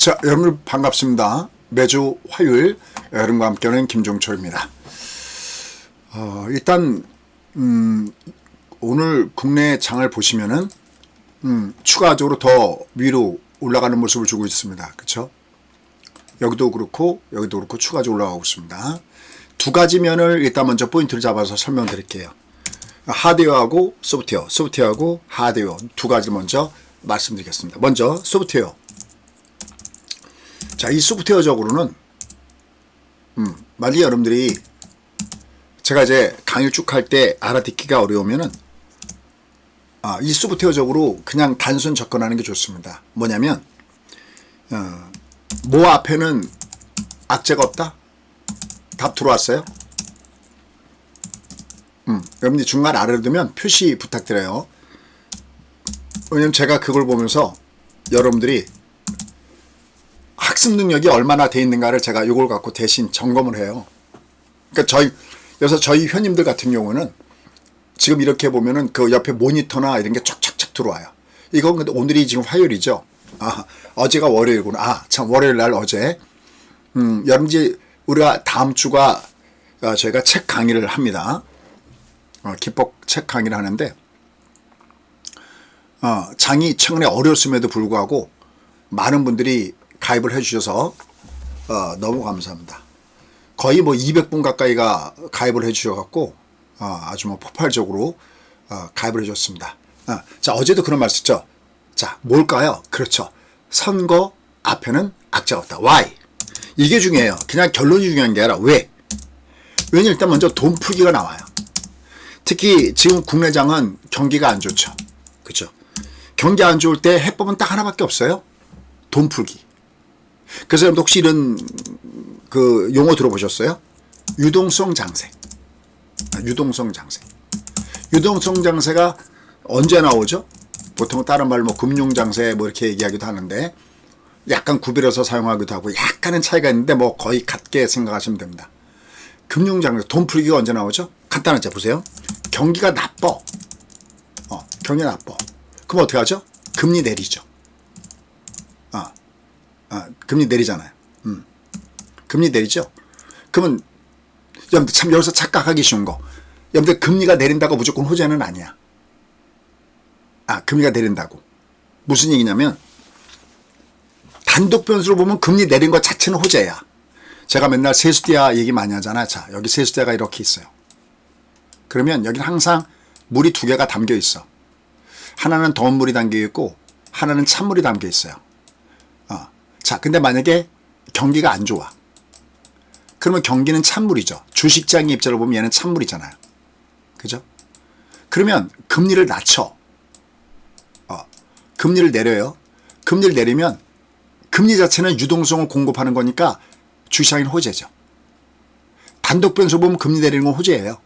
자, 여러분 반갑습니다. 매주 화요일 여러분과 함께하는 김종철입니다. 일단 오늘 국내 장을 보시면은 추가적으로 더 위로 올라가는 모습을 주고 있습니다. 그렇죠? 여기도 그렇고 추가적으로 올라가고 있습니다. 두 가지 면을 일단 먼저 포인트를 잡아서 설명드릴게요. 하드웨어하고 소프트웨어하고 하드웨어 두 가지 먼저 말씀드리겠습니다. 먼저 소프트웨어. 자, 이 소프트웨어적으로는 만약 여러분들이 제가 이제 강의 쭉 할 때 알아듣기가 어려우면은 이 소프트웨어적으로 그냥 단순 접근하는 게 좋습니다. 뭐냐면 뭐 앞에는 악재가 없다? 답 들어왔어요? 여러분들이 중간 알아두면 표시 부탁드려요. 왜냐면 제가 그걸 보면서 여러분들이 학습 능력이 얼마나 돼 있는가를 제가 이걸 갖고 대신 점검을 해요. 그러니까 저희 회원님들 같은 경우는 지금 이렇게 보면은 그 옆에 모니터나 이런 게 쫙쫙쫙 들어와요. 이건 근데 오늘이 지금 화요일이죠. 어제가 월요일이구나. 참 월요일 날 어제. 여러분들 우리가 다음 주가 저희가 책 강의를 합니다. 기법 책 강의를 하는데 장이 최근에 어려웠음에도 불구하고 많은 분들이 가입을 해주셔서 너무 감사합니다. 거의 뭐 200분 가까이가 가입을 해주셔갖고 아주 뭐 폭발적으로 가입을 해줬습니다. 자, 어제도 그런 말 썼죠. 자, 뭘까요? 그렇죠. 선거 앞에는 악재가 없다. Why? 이게 중요해요. 그냥 결론이 중요한 게 아니라 왜? 왜냐면 일단 먼저 돈 풀기가 나와요. 특히 지금 국내장은 경기가 안 좋죠. 그렇죠? 경기 안 좋을 때 해법은 딱 하나밖에 없어요. 돈 풀기. 그래서 여러분 혹시 이런 그 용어 들어보셨어요? 유동성 장세. 유동성 장세. 유동성 장세가 언제 나오죠? 보통 다른 말로 뭐 금융 장세 뭐 이렇게 얘기하기도 하는데 약간 구별해서 사용하기도 하고 약간은 차이가 있는데 뭐 거의 같게 생각하시면 됩니다. 금융 장세, 돈 풀기가 언제 나오죠? 간단하죠. 보세요. 경기가 나빠. 경기가 나빠. 그럼 어떻게 하죠? 금리 내리죠. 금리 내리잖아요. 금리 내리죠. 그러면 여러분들 참 여기서 착각하기 쉬운 거. 여러분들 금리가 내린다고 무조건 호재는 아니야. 금리가 내린다고. 무슨 얘기냐면 단독 변수로 보면 금리 내린 것 자체는 호재야. 제가 맨날 세수대야 얘기 많이 하잖아. 자, 여기 세수대가 이렇게 있어요. 그러면 여기는 항상 물이 두 개가 담겨 있어. 하나는 더운 물이 담겨 있고 하나는 찬물이 담겨 있어요. 자, 근데 만약에 경기가 안 좋아. 그러면 경기는 찬물이죠. 주식장의 입장으로 보면 얘는 찬물이잖아요. 그죠? 그러면 금리를 낮춰. 금리를 내려요. 금리를 내리면 금리 자체는 유동성을 공급하는 거니까 주식시장은 호재죠. 단독 변수 보면 금리 내리는 건 호재예요.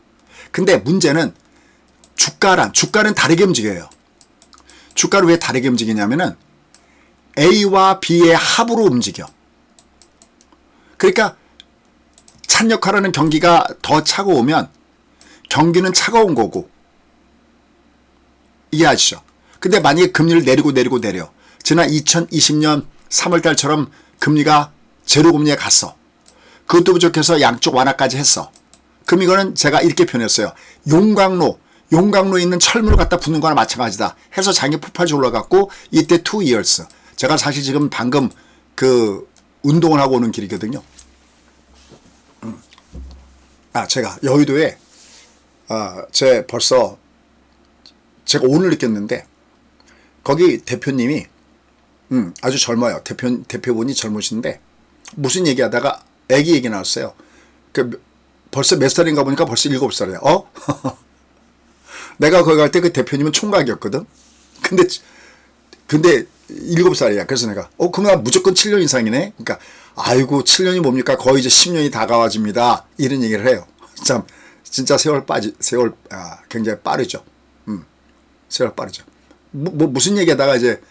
근데 문제는 주가는 다르게 움직여요. 주가를 왜 다르게 움직이냐면은 A와 B의 합으로 움직여. 그러니까 찬 역할하는 경기가 더 차가우면 경기는 차가운 거고. 이해하시죠? 근데 만약에 금리를 내려. 지난 2020년 3월달처럼 금리가 제로 금리에 갔어. 그것도 부족해서 양쪽 완화까지 했어. 그럼 이거는 제가 이렇게 표현했어요. 용광로에 있는 철문을 갖다 붓는 거나 마찬가지다. 해서 장이 폭발적으로 올라갔고 이때 2 years. 제가 사실 지금 방금 그 운동을 하고 오는 길이거든요. 제가 여의도에 제가 오늘 느꼈는데 거기 대표님이 아주 젊어요. 대표분이 젊으신데 무슨 얘기하다가 애기 얘기 나왔어요. 벌써 몇 살인가 보니까 벌써 7살이야. 내가 거기 갈 때 그 대표님은 총각이었거든. 근데 7살이야. 그래서 내가 그럼 무조건 7년 이상이네. 그러니까 아이고 7년이 뭡니까? 거의 이제 10년이 다가와집니다. 이런 얘기를 해요. 참 진짜 세월 굉장히 빠르죠. 세월 빠르죠. 무슨 얘기하다가 이제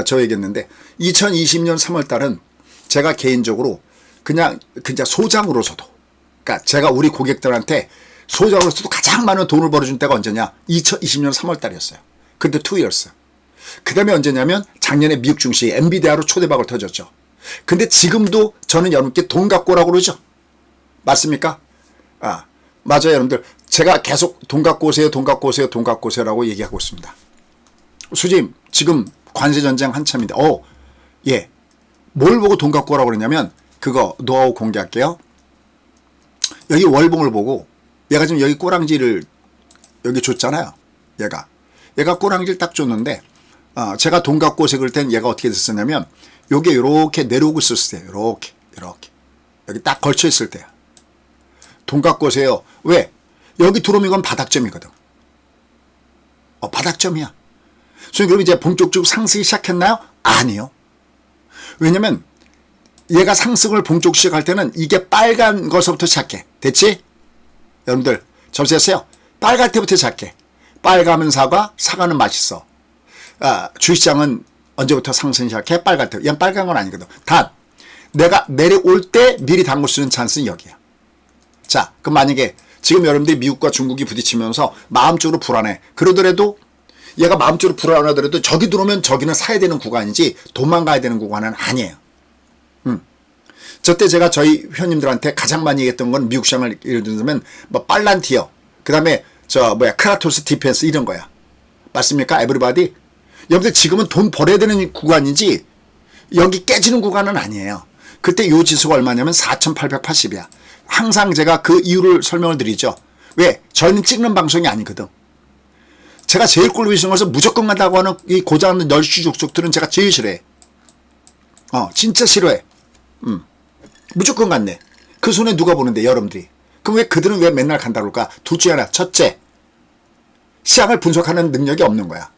저 얘기했는데 2020년 3월 달은 제가 개인적으로 그냥 소장으로서도 그러니까 제가 우리 고객들한테 소장으로서도 가장 많은 돈을 벌어준 때가 언제냐? 2020년 3월 달이었어요. 그때 2 years. 그 다음에 언제냐면 작년에 미국 증시 엔비디아로 초대박을 터졌죠. 근데 지금도 저는 여러분께 돈 갖고 오라고 그러죠. 맞습니까? 맞아요, 여러분들. 제가 계속 돈 갖고 오세요, 돈 갖고 오세요, 돈 갖고 오세요라고 얘기하고 있습니다. 수님, 지금 관세전쟁 한참인데, 예. 뭘 보고 돈 갖고 오라고 그러냐면, 그거 노하우 공개할게요. 여기 월봉을 보고, 얘가 지금 여기 꼬랑지를 여기 줬잖아요. 얘가 꼬랑지를 딱 줬는데, 제가 돈 갖고 오세요 그럴 땐 얘가 어떻게 됐었냐면, 요게 요렇게 내려오고 있었을 때요. 요렇게. 여기 딱 걸쳐 있을 때야. 돈 갖고 오세요. 왜? 여기 들어오면 이건 바닥점이거든. 바닥점이야. 그럼 이제 본격적으로 상승이 시작했나요? 아니요. 왜냐면 얘가 상승을 본격적으로 시작할 때는 이게 빨간 것부터 시작해. 됐지? 여러분들 점수했어요? 빨갈 때부터 시작해. 빨가면 사과, 사과는 맛있어. 주식시장은 언제부터 상승 시작해? 빨갈 때. 얘는 빨간 건 아니거든. 단 내가 내려올 때 미리 담글 수 있는 찬스는 여기야. 자, 그럼 만약에 지금 여러분들이 미국과 중국이 부딪히면서 마음적으로 불안해. 그러더라도 얘가 마음적으로 불안하더라도 저기 들어오면 저기는 사야 되는 구간이지 도망가야 되는 구간은 아니에요. 저때 제가 저희 회원님들한테 가장 많이 얘기했던 건 미국 시장을 예를 들면 뭐 빨란티어, 그 다음에 크라토스 디펜스 이런 거야. 맞습니까? 에브리바디? 여러분들 지금은 돈 벌어야 되는 구간이지 여기 깨지는 구간은 아니에요. 그때 요 지수가 얼마냐면 4880이야. 항상 제가 그 이유를 설명을 드리죠. 왜? 저희는 찍는 방송이 아니거든. 제가 제일 꼴보기 싫은 것은 무조건 간다고 하는 이 고장난 널씨족족들은 제가 제일 싫어해. 진짜 싫어해. 무조건 간대. 그 손에 누가 보는데, 여러분들이. 그럼 왜 그들은 왜 맨날 간다고 그럴까? 둘 중에 하나. 첫째, 시장을 분석하는 능력이 없는 거야.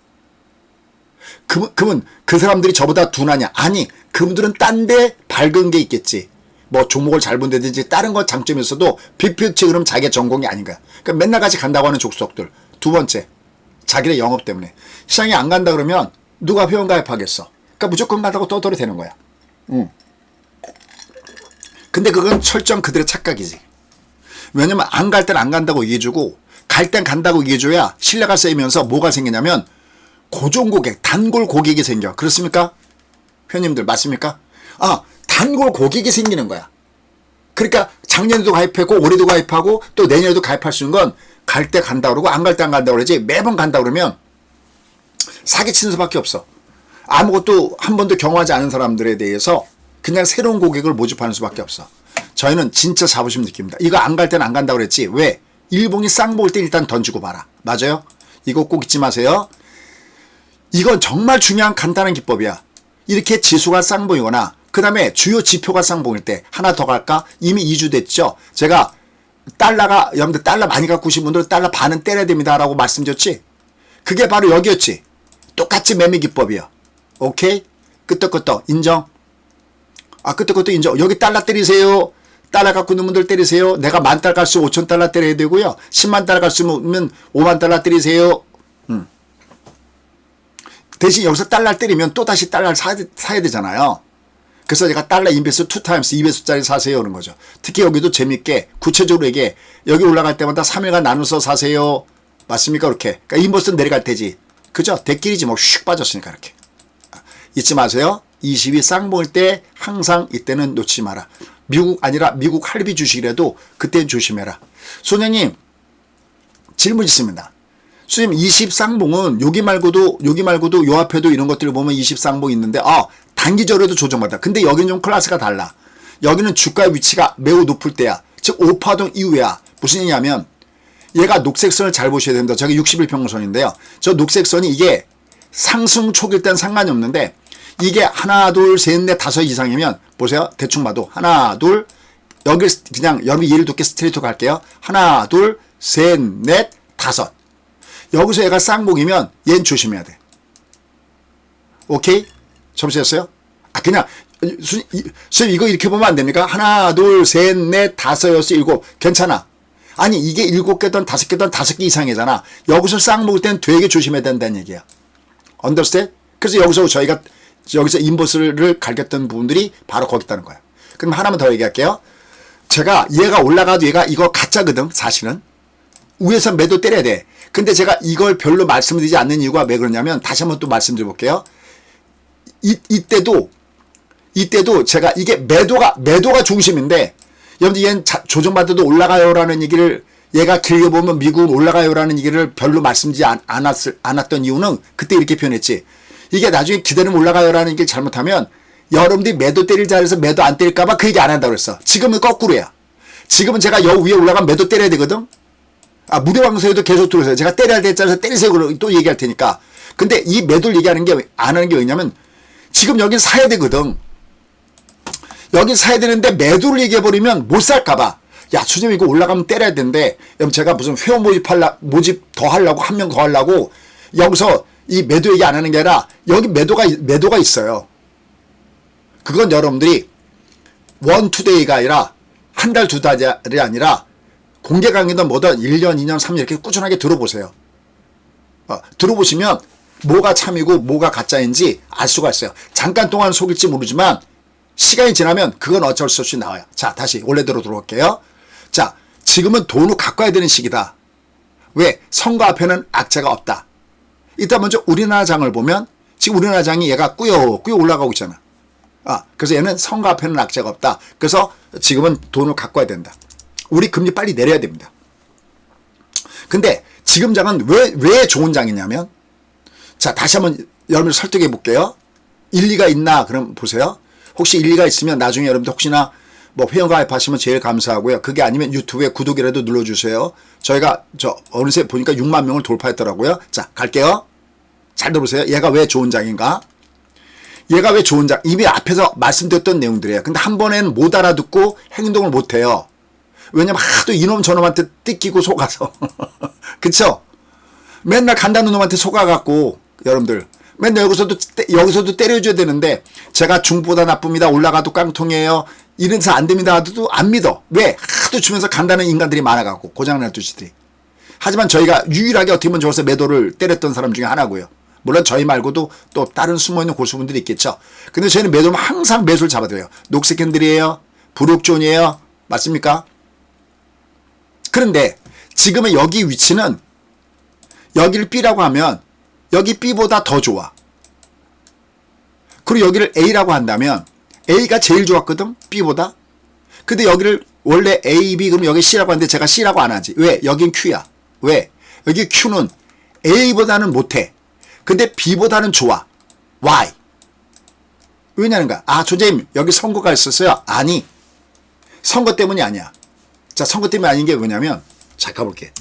그러면 그 사람들이 저보다 둔하냐? 아니, 그분들은 딴 데 밝은 게 있겠지. 뭐 종목을 잘 본다든지 다른 거 장점이 있어도 빅피치 그럼 자기의 전공이 아닌 거야. 그러니까 맨날 같이 간다고 하는 족속들. 두 번째, 자기의 영업 때문에. 시장에 안 간다 그러면 누가 회원 가입하겠어. 그러니까 무조건 간다고 떠들어도 되는 거야. 근데 그건 철저한 그들의 착각이지. 왜냐면 안 갈 땐 안 간다고 얘기해주고 갈 땐 간다고 얘기해줘야 신뢰가 쌓이면서 뭐가 생기냐면 고정 고객, 단골 고객이 생겨. 그렇습니까? 회원님들 맞습니까? 단골 고객이 생기는 거야. 그러니까 작년에도 가입했고 올해도 가입하고 또 내년에도 가입할 수 있는 건 갈 때 간다 그러고 안 갈 때 안 간다 그러지 매번 간다 그러면 사기치는 수밖에 없어. 아무것도 한 번도 경험하지 않은 사람들에 대해서 그냥 새로운 고객을 모집하는 수밖에 없어. 저희는 진짜 자부심 느낍니다. 이거 안 갈 때는 안 간다고 그랬지. 왜? 일봉이 쌍봉일 때 일단 던지고 봐라. 맞아요? 이거 꼭 잊지 마세요. 이건 정말 중요한 간단한 기법이야. 이렇게 지수가 쌍봉이거나 그 다음에 주요 지표가 쌍봉일 때 하나 더 갈까? 이미 2주 됐죠. 제가 달러가 여러분들 달러 많이 갖고 오신 분들은 달러 반은 때려야 됩니다 라고 말씀드렸지. 그게 바로 여기였지. 똑같이 매매 기법이야. 오케이? 끄떡끄떡 인정? 끄떡끄떡 인정. 여기 달러 때리세요. 달러 갖고 있는 분들 때리세요. 내가 10,000달러 갈수록 5,000달러 때려야 되고요. 10만 달러 갈수면 5만 달러 때리세요. 대신 여기서 달러 때리면 또 다시 달러를 사야 되잖아요. 그래서 제가 달러 인베스 2x 2배수짜리 사세요 그런 거죠. 특히 여기도 재밌게 구체적으로 얘기해. 여기 올라갈 때마다 3일간 나눠서 사세요. 맞습니까? 그렇게. 그러니까 인버스는 내려갈 테지. 그죠? 대끼리지 뭐 슉 빠졌으니까 이렇게. 잊지 마세요. 20이 쌍봉일 때 항상 이때는 놓치지 마라. 미국 아니라 미국 할비 주식이라도 그때는 조심해라. 소장님 질문 있습니다. 선생님 20 쌍봉은 여기 말고도 요 앞에도 이런 것들을 보면 20 쌍봉 있는데 단기적으로도 조정받아. 근데 여기는 좀 클래스가 달라. 여기는 주가의 위치가 매우 높을 때야. 즉 5파동 이후야. 무슨 얘기냐면 얘가 녹색선을 잘 보셔야 됩니다. 저게 60일평선인데요. 저 녹색선이 이게 상승 초기일 땐 상관이 없는데 이게 하나 둘 셋 넷 다섯 이상이면 보세요. 대충 봐도 하나 둘 여기 그냥 여러분 예를 듣게 스트레이트 갈게요. 하나 둘 셋 넷 다섯 여기서 얘가 쌍봉이면 얘는 조심해야 돼. 오케이? 점수였어요? 그냥 선생님 이거 이렇게 보면 안 됩니까? 하나 둘 셋 넷 다섯 여섯 일곱 괜찮아. 아니 이게 7개든 5개든 5개 이상이잖아. 여기서 쌍봉일 때는 되게 조심해야 된다는 얘기야. 언더스탠? 그래서 여기서 인버스를 갈겼던 부분들이 바로 거기 있다는 거야. 그럼 하나만 더 얘기할게요. 제가 얘가 올라가도 얘가 이거 가짜거든 사실은. 위에서 매도 때려야 돼. 근데 제가 이걸 별로 말씀드리지 않는 이유가 왜 그러냐면 다시 한번 또 말씀드려 볼게요. 이때도 이때도 제가 이게 매도가 중심인데 여러분들 얘는 조정받아도 올라가요라는 얘기를 얘가 길게 보면 미국은 올라가요라는 얘기를 별로 말씀드리지 않았던 이유는 그때 이렇게 표현했지. 이게 나중에 기다리면 올라가요라는 얘기를 잘못하면 여러분들이 매도 때릴 자리에서 매도 안 때릴까봐 그 얘기 안 한다고 그랬어. 지금은 거꾸로야. 지금은 제가 여 위에 올라가면 매도 때려야 되거든. 무료 방송에도 계속 들어오세요. 제가 때려야 될 자리에서 때리세요. 또 얘기할 테니까. 근데 이 매도를 얘기하는 게 안 하는 게 왜냐면 지금 여긴 사야 되거든. 여긴 사야 되는데 매도를 얘기해버리면 못 살까봐. 야, 수재님 이거 올라가면 때려야 되는데, 여러분 제가 무슨 회원 모집 더 하려고, 한 명 더 하려고, 여기서 이 매도 얘기 안 하는 게 아니라, 여기 매도가 있어요. 그건 여러분들이 원, 투 데이가 아니라, 한 달, 두 달이 아니라, 공개 강의든 뭐든 1년, 2년, 3년 이렇게 꾸준하게 들어보세요. 들어보시면, 뭐가 참이고, 뭐가 가짜인지 알 수가 있어요. 잠깐 동안 속일지 모르지만, 시간이 지나면 그건 어쩔 수 없이 나와요. 자, 다시 원래대로 들어올게요. 자, 지금은 돈을 갖고 와야 되는 시기다. 왜? 선거 앞에는 악재가 없다. 일단 먼저 우리나라 장을 보면 지금 우리나라 장이 얘가 꾸역꾸역 올라가고 있잖아. 그래서 얘는 선거 앞에는 악재가 없다. 그래서 지금은 돈을 갖고 와야 된다. 우리 금리 빨리 내려야 됩니다. 근데 지금 장은 왜 좋은 장이냐면, 자, 다시 한번 여러분을 설득해 볼게요. 일리가 있나? 그럼 보세요. 혹시 일리가 있으면 나중에 여러분들 혹시나 뭐 회원 가입하시면 제일 감사하고요. 그게 아니면 유튜브에 구독이라도 눌러주세요. 저희가 어느새 보니까 6만 명을 돌파했더라고요. 자, 갈게요. 잘 들어보세요. 얘가 왜 좋은 장인가? 얘가 왜 좋은 장? 이미 앞에서 말씀드렸던 내용들이에요. 근데 한 번에는 못 알아듣고 행동을 못 해요. 왜냐면 하도 이놈 저놈한테 뜯기고 속아서. 그쵸? 맨날 간다는 놈한테 속아갖고 여러분들 맨날 여기서도 때려줘야 되는데, 제가 중보다 나쁩니다. 올라가도 깡통이에요. 이래서 안 됩니다. 하도 안 믿어. 왜? 하도 주면서 간다는 인간들이 많아가고, 고장날 두시들이. 하지만 저희가 유일하게 어떻게 보면 저기서 매도를 때렸던 사람 중에 하나고요. 물론 저희 말고도 또 다른 숨어있는 고수분들이 있겠죠. 근데 저희는 매도면 항상 매수를 잡아드려요. 녹색 캔들이에요. 브룩존이에요. 맞습니까? 그런데 지금의 여기 위치는, 여기를 B라고 하면 여기 B보다 더 좋아. 그리고 여기를 A라고 한다면 A가 제일 좋았거든, B보다. 근데 여기를 원래 A, B 그러면 여기 C라고 하는데 제가 C라고 안 하지. 왜? 여긴 Q야. 왜? 여기 Q는 A보다는 못해. 근데 B보다는 좋아. Why? 왜냐는가? 조재님 여기 선거가 있었어요. 아니, 선거 때문이 아니야. 자, 선거 때문이 아닌 게 뭐냐면, 자, 가볼게.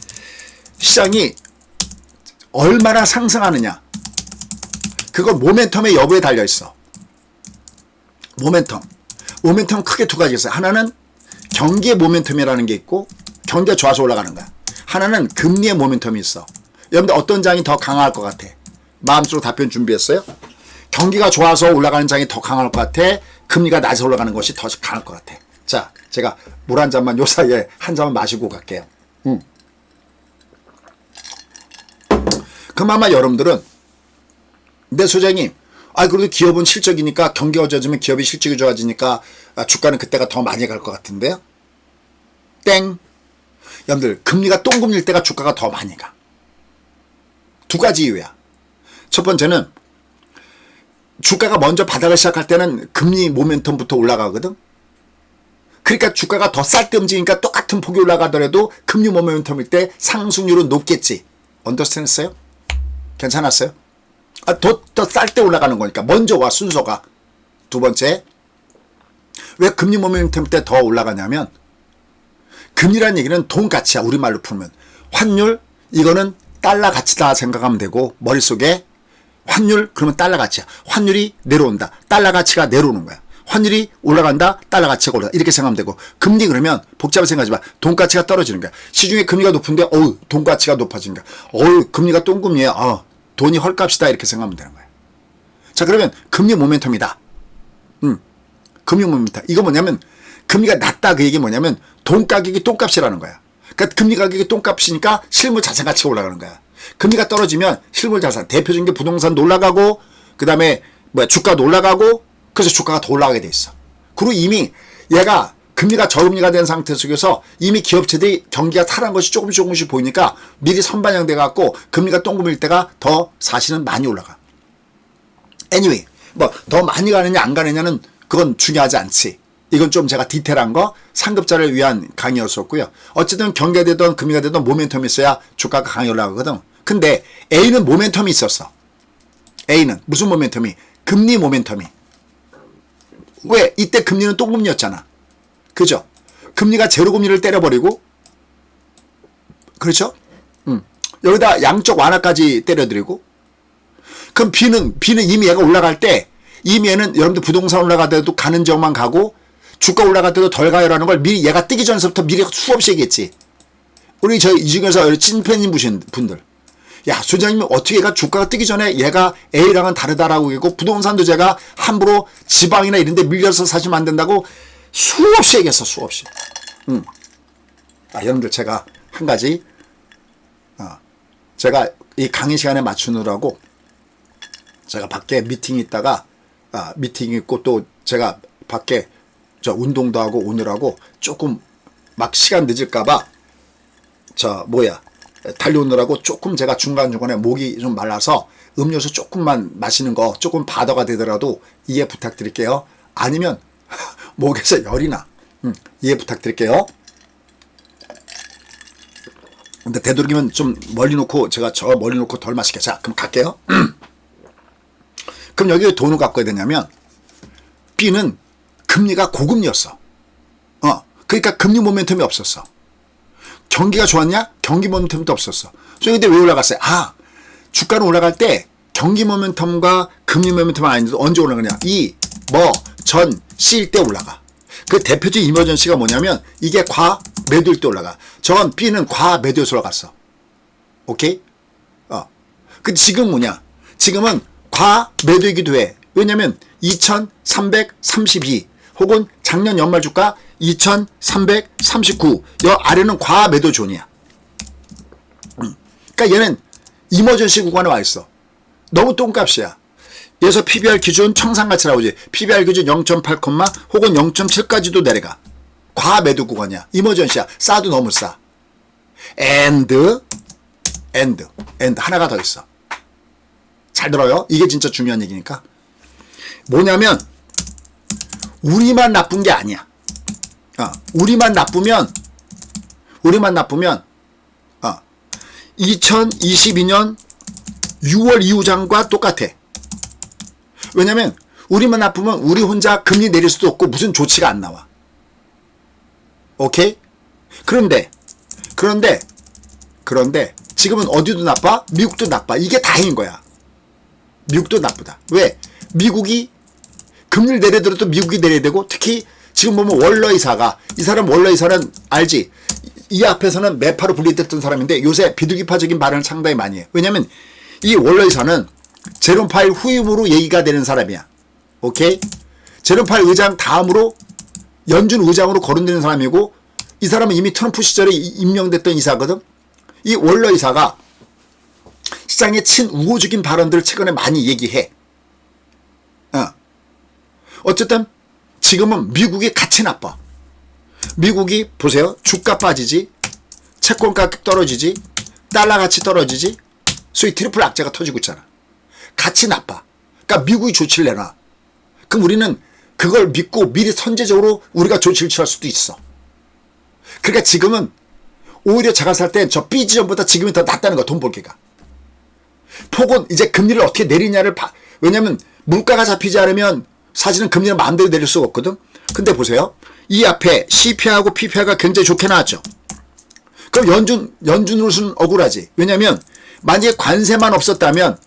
시장이 얼마나 상승하느냐, 그건 모멘텀의 여부에 달려있어. 모멘텀은 크게 두 가지 있어요. 하나는 경기의 모멘텀이라는 게 있고, 경기가 좋아서 올라가는 거야. 하나는 금리의 모멘텀이 있어. 여러분들 어떤 장이 더 강할 것 같아? 마음속으로 답변 준비했어요? 경기가 좋아서 올라가는 장이 더 강할 것 같아? 금리가 낮아서 올라가는 것이 더 강할 것 같아? 자, 제가 물 한 잔만 요 사이에 한 잔만 마시고 갈게요. 그럼 아마 여러분들은, 근데 소장님, 그래도 기업은 실적이니까, 경기가 좋아지면 기업이 실적이 좋아지니까 주가는 그때가 더 많이 갈 것 같은데요? 땡. 여러분들, 금리가 똥금리일 때가 주가가 더 많이 가. 두 가지 이유야. 첫 번째는 주가가 먼저 바닥을 시작할 때는 금리 모멘텀부터 올라가거든. 그러니까 주가가 더 쌀 때 움직이니까 똑같은 폭이 올라가더라도 금리 모멘텀일 때 상승률은 높겠지. 언더스탠드 했어요? 괜찮았어요? 더 쌀 때 올라가는 거니까 먼저 와, 순서가. 두 번째, 왜 금리 모멘텀 때 더 올라가냐면, 금리라는 얘기는 돈 가치야. 우리말로 풀면 환율, 이거는 달러 가치다 생각하면 되고, 머릿속에 환율 그러면 달러 가치야. 환율이 내려온다, 달러 가치가 내려오는 거야. 환율이 올라간다, 달러 가치가 올라간다, 이렇게 생각하면 되고, 금리 그러면 복잡하게 생각하지 마. 돈 가치가 떨어지는 거야. 시중에 금리가 높은데 돈 가치가 높아지는 거야. 금리가 똥금리야. 돈이 헐값이다, 이렇게 생각하면 되는 거야. 자, 그러면 금리 모멘텀이다. 금리 모멘텀. 이거 뭐냐면, 금리가 낮다, 그 얘기 뭐냐면 돈 가격이 똥값이라는 거야. 그러니까 금리 가격이 똥값이니까 실물 자산 가치가 올라가는 거야. 금리가 떨어지면 실물 자산, 대표적인 게 부동산도 올라가고, 그 다음에 주가도 올라가고, 그래서 주가가 더 올라가게 돼 있어. 그리고 이미 얘가 금리가 저금리가 된 상태 속에서 이미 기업체들이 경기가 살아난 것이 조금씩 보이니까 미리 선반영돼 갖고 금리가 똥금일 때가 더 사실은 많이 올라가. anyway, 더 많이 가느냐 안 가느냐는 그건 중요하지 않지. 이건 좀 제가 디테일한 거 상급자를 위한 강의였었고요. 어쨌든 경기가 되든 금리가 되든 모멘텀이 있어야 주가가 강하게 올라가거든. 근데 A는 모멘텀이 있었어. A는 무슨 모멘텀이? 금리 모멘텀이. 왜? 이때 금리는 똥금리였잖아. 그죠? 금리가 제로금리를 때려버리고, 그렇죠? 여기다 양적 완화까지 때려드리고, 그럼 B는 이미 얘가 올라갈 때, 이미 얘는 여러분들 부동산 올라갈 때도 가는 지역만 가고, 주가 올라갈 때도 덜 가요라는 걸 미리 얘가 뜨기 전서부터 미리 수없이 얘기했지. 우리 저희 이 중에서 찐팬님 보신 분들. 야, 소장님 어떻게 얘가 주가가 뜨기 전에 얘가 A랑은 다르다라고 얘기하고 부동산도 제가 함부로 지방이나 이런 데 밀려서 사시면 안 된다고 수없이 얘기했어, 수없이. 여러분들 제가 한 가지, 제가 이 강의 시간에 맞추느라고 제가 밖에 미팅이 있다가, 미팅이 있고 또 제가 밖에 저 운동도 하고 오느라고 조금 막 시간 늦을까봐 달려오느라고 조금 제가 중간중간에 목이 좀 말라서 음료수 조금만 마시는 거 조금 바더가 되더라도 이해 부탁드릴게요. 아니면 목에서 열이 나. 이해 부탁드릴게요. 근데 되도록이면 좀 멀리 놓고 제가 저 멀리 놓고 덜 마시게. 자, 그럼 갈게요. 그럼 여기 돈을 갖고 해야 되냐면 B는 금리가 고금리였어. 그러니까 금리 모멘텀이 없었어. 경기가 좋았냐? 경기 모멘텀도 없었어. 근데 왜 올라갔어요? 주가는 올라갈 때 경기 모멘텀과 금리 모멘텀은 아닌데 언제 올라가냐? 전, C일 때 올라가. 그 대표적인 이머전시가 뭐냐면 이게 과매도일 때 올라가. 저건 B는 과매도에서 올라갔어. 오케이? 근데 지금 뭐냐? 지금은 과매도이기도 해. 왜냐면 2332 혹은 작년 연말 주가 2339 여 아래는 과매도 존이야. 그러니까 얘는 이머전시 구간에 와 있어. 너무 똥값이야. 여기서 PBR 기준 청산가치라고 하지. PBR 기준 0.8, 혹은 0.7까지도 내려가. 과매도 구간이야. 이머전시야. 싸도 너무 싸. and 하나가 더 있어. 잘 들어요. 이게 진짜 중요한 얘기니까. 뭐냐면 우리만 나쁜 게 아니야. 우리만 나쁘면 2022년 6월 이후장과 똑같아. 왜냐면 우리만 나쁘면 우리 혼자 금리 내릴 수도 없고 무슨 조치가 안 나와. 오케이? 그런데 지금은 어디도 나빠? 미국도 나빠. 이게 다행인 거야. 미국도 나쁘다. 왜? 미국이 금리를 내려들어도 미국이 내려야 되고, 특히 지금 보면 월러이사가, 이 사람 월러이사는 알지? 이 앞에서는 매파로 분리됐던 사람인데 요새 비둘기파적인 발언을 상당히 많이 해. 왜냐면 이 월러이사는 제롬 파일 후임으로 얘기가 되는 사람이야. 오케이? 제롬 파일 의장 다음으로 연준 의장으로 거론되는 사람이고, 이 사람은 이미 트럼프 시절에 임명됐던 이사거든. 이 월러이사가 시장의 친우호적인 발언들을 최근에 많이 얘기해. 어쨌든 지금은 미국이 같이 나빠. 미국이 보세요. 주가 빠지지, 채권 가격 떨어지지, 달러 가치 떨어지지, 소위 트리플 악재가 터지고 있잖아. 같이 나빠. 그러니까 미국이 조치를 내놔. 그럼 우리는 그걸 믿고 미리 선제적으로 우리가 조치를 취할 수도 있어. 그러니까 지금은 오히려 제가 살 때 저 B 지점보다 지금이 더 낫다는 거야. 돈 벌기가. 폭은 이제 금리를 어떻게 내리냐를 왜냐면 물가가 잡히지 않으면 사실은 금리를 마음대로 내릴 수가 없거든. 근데 보세요. 이 앞에 CPI하고 PPI가 굉장히 좋게 나왔죠. 그럼 연준으로서는 억울하지. 왜냐면 만약에 관세만 없었다면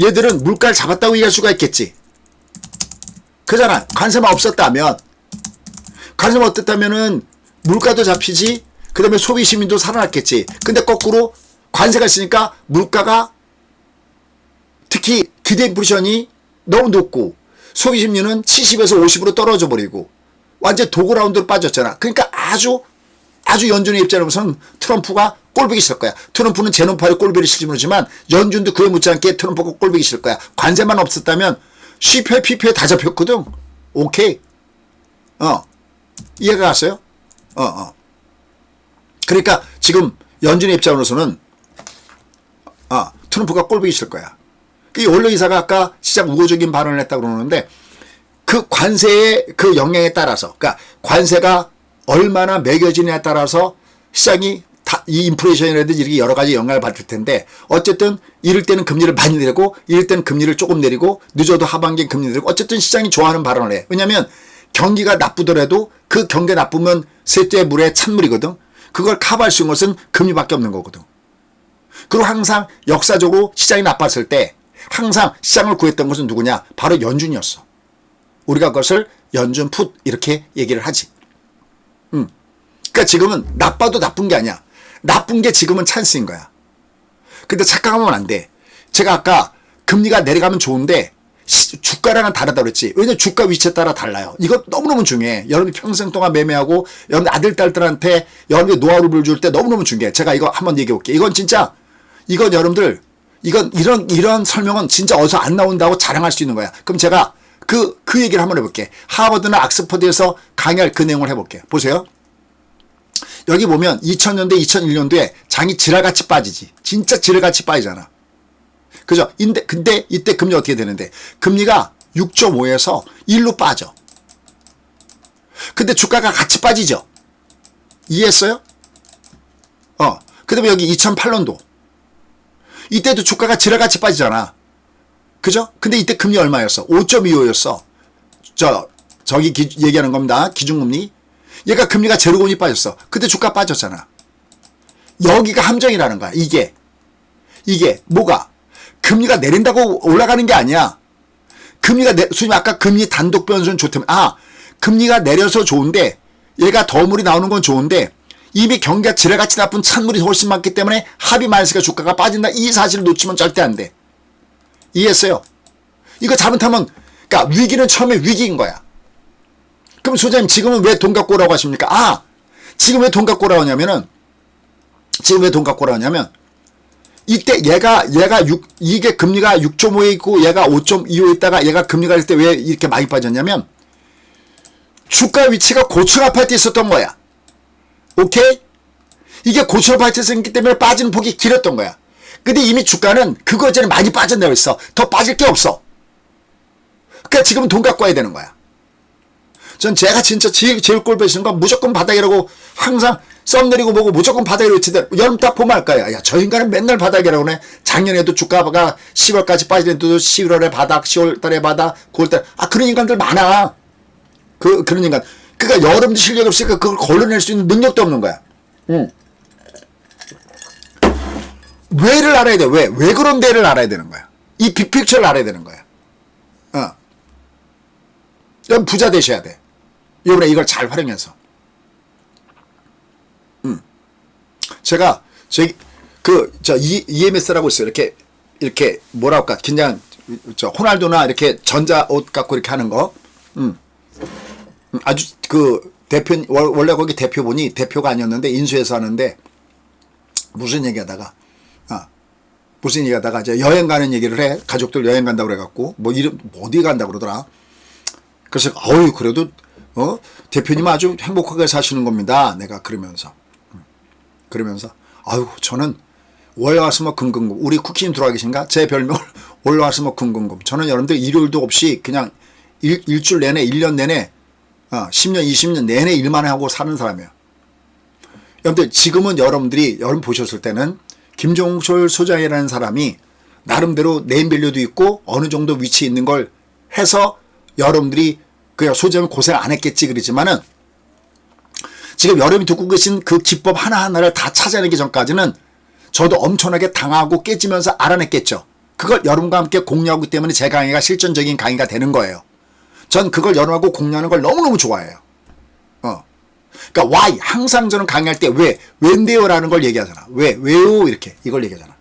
얘들은 물가를 잡았다고 얘기할 수가 있겠지. 그잖아. 관세만 없었다면은 물가도 잡히지, 그 다음에 소비 시민도 살아났겠지. 근데 거꾸로 관세가 있으니까 물가가, 특히 기대 인플레이션이 너무 높고 소비 심리는 70에서 50으로 떨어져 버리고 완전 도그라운드로 빠졌잖아. 그러니까 아주 연준의 입장으로서는 트럼프가 꼴보기 싫을 거야. 트럼프는 제논파일 꼴보기 싫지 모르지만 연준도 그에 못지않게 트럼프가 꼴보기 싫을 거야. 관세만 없었다면 CPI, PPI 다 잡혔거든. 오케이. 이해가 갔어요? 그러니까 지금 연준의 입장으로서는 트럼프가 꼴보기 싫을 거야. 이 원로 이사가 아까 시장 우호적인 발언을 했다고 그러는데, 그 관세의 그 영향에 따라서, 그러니까 관세가 얼마나 매겨지냐에 따라서 시장이 이 인플레이션이라든지 이렇게 여러 가지 영향을 받을 텐데, 어쨌든 이럴 때는 금리를 많이 내리고 이럴 때는 금리를 조금 내리고 늦어도 하반기에 금리 내리고, 어쨌든 시장이 좋아하는 발언을 해. 왜냐하면 경기가 나쁘더라도 그 경기 나쁘면 쇠퇴 물에 찬물이거든. 그걸 커버할 수 있는 것은 금리밖에 없는 거거든. 그리고 항상 역사적으로 시장이 나빴을 때 항상 시장을 구했던 것은 누구냐? 바로 연준이었어. 우리가 그것을 연준 풋 이렇게 얘기를 하지. 그러니까 지금은 나빠도 나쁜 게 아니야. 나쁜 게 지금은 찬스인 거야. 근데 착각하면 안 돼. 제가 아까 금리가 내려가면 좋은데 주가랑은 다르다고 그랬지. 왜냐면 주가 위치에 따라 달라요. 이거 너무너무 중요해. 여러분이 평생 동안 매매하고 여러분 아들, 딸들한테 여러분이 노하우를 줄 때 너무너무 중요해. 제가 이거 한번 얘기해 볼게요. 이건 진짜, 이건 여러분들, 이건 이런 설명은 진짜 어디서 안 나온다고 자랑할 수 있는 거야. 그럼 제가 그 얘기를 한번 해볼게. 하버드나 옥스퍼드에서 강의할 그 내용을 해볼게요. 보세요. 여기 보면 2000년대, 2001년도에 장이 지랄같이 빠지지. 진짜 지랄같이 빠지잖아. 그죠? 근데 이때 금리 어떻게 되는데? 금리가 6.5에서 1로 빠져. 근데 주가가 같이 빠지죠? 이해했어요? 그 다음에 여기 2008년도. 이때도 주가가 지랄같이 빠지잖아. 그죠? 근데 이때 금리 얼마였어? 5.25였어. 저기 얘기하는 겁니다. 기준금리. 얘가 금리가 제로금리 빠졌어. 근데 주가 빠졌잖아. 여기가 함정이라는 거야. 이게 뭐가? 금리가 내린다고 올라가는 게 아니야. 수님 아까 금리 단독 변수는 좋다면, 금리가 내려서 좋은데, 얘가 더물이 나오는 건 좋은데, 이미 경기가 지뢰같이 나쁜 찬물이 훨씬 많기 때문에 합의 많으니까 주가가 빠진다. 이 사실을 놓치면 절대 안 돼. 이해했어요? 이거 잘못하면, 그러니까 위기는 처음에 위기인 거야. 그럼 소장님 지금은 왜 돈 갖고 오라고 하십니까? 지금 왜 돈 갖고 오라고 하냐면 이때 이게 금리가 6.5에 있고 얘가 5.25에 있다가 얘가 금리가 될 때 왜 이렇게 많이 빠졌냐면 주가 위치가 고층 아파트에 있었던 거야. 오케이? 이게 고층 아파트에 있었기 때문에 빠지는 폭이 길었던 거야. 근데 이미 주가는 그거 전에 많이 빠졌다고 했어. 더 빠질 게 없어. 그러니까 지금은 돈 갖고 와야 되는 거야. 전 제가 진짜 제일 꼴보시는 건 무조건 바닥이라고 항상 썸 내리고 보고 무조건 바닥이라고 치대. 여름 딱 보면 알 거야. 야, 저 인간은 맨날 바닥이라고 그러네. 작년에도 주가가 10월까지 빠지는데도 11월에 바닥, 10월달에 바닥, 9월달에. 그런 인간들 많아. 그런 인간. 그러니까 여러분들 실력이 없으니까 그걸 걸러낼 수 있는 능력도 없는 거야. 왜를 알아야 돼. 왜 그런 데를 알아야 되는 거야. 이 빅픽처를 알아야 되는 거야. 여러분 부자 되셔야 돼. 이번에 이걸 잘 활용해서. 제가 EMS라고 있어요. 이렇게 뭐라 할까? 그냥 호날두나 이렇게 전자 옷 갖고 이렇게 하는 거. 아주 원래 거기 대표분이 대표가 아니었는데 인수해서 하는데 무슨 얘기하다가 이제 여행 가는 얘기를 해. 가족들 여행 간다고 그래갖고 어디 간다고 그러더라. 그래서 그래도 대표님은 아주 행복하게 사시는 겁니다. 내가 그러면서 저는 월화수목 금금금, 우리 국힘 들어와 계신가? 제 별명을 월화수목 금금금. 저는 여러분들 일요일도 없이 그냥 일주일 내내 1년 내내 10년 20년 내내 일만 하고 사는 사람이에요. 여러분들 지금은 여러분 보셨을 때는 김종철 소장이라는 사람이 나름대로 네임밸류도 있고 어느 정도 위치에 있는 걸 해서 여러분들이 그냥 소장은 고생 안 했겠지 그러지만은 지금 여러분이 듣고 계신 그 기법 하나하나를 다 찾아내기 전까지는 저도 엄청나게 당하고 깨지면서 알아냈겠죠. 그걸 여러분과 함께 공유하기 때문에 제 강의가 실전적인 강의가 되는 거예요. 전 그걸 여러분하고 공유하는 걸 너무너무 좋아해요. 그러니까 why 항상 저는 강의할 때 왜인데요라는 걸 얘기하잖아. 왜요 이렇게 이걸 얘기하잖아.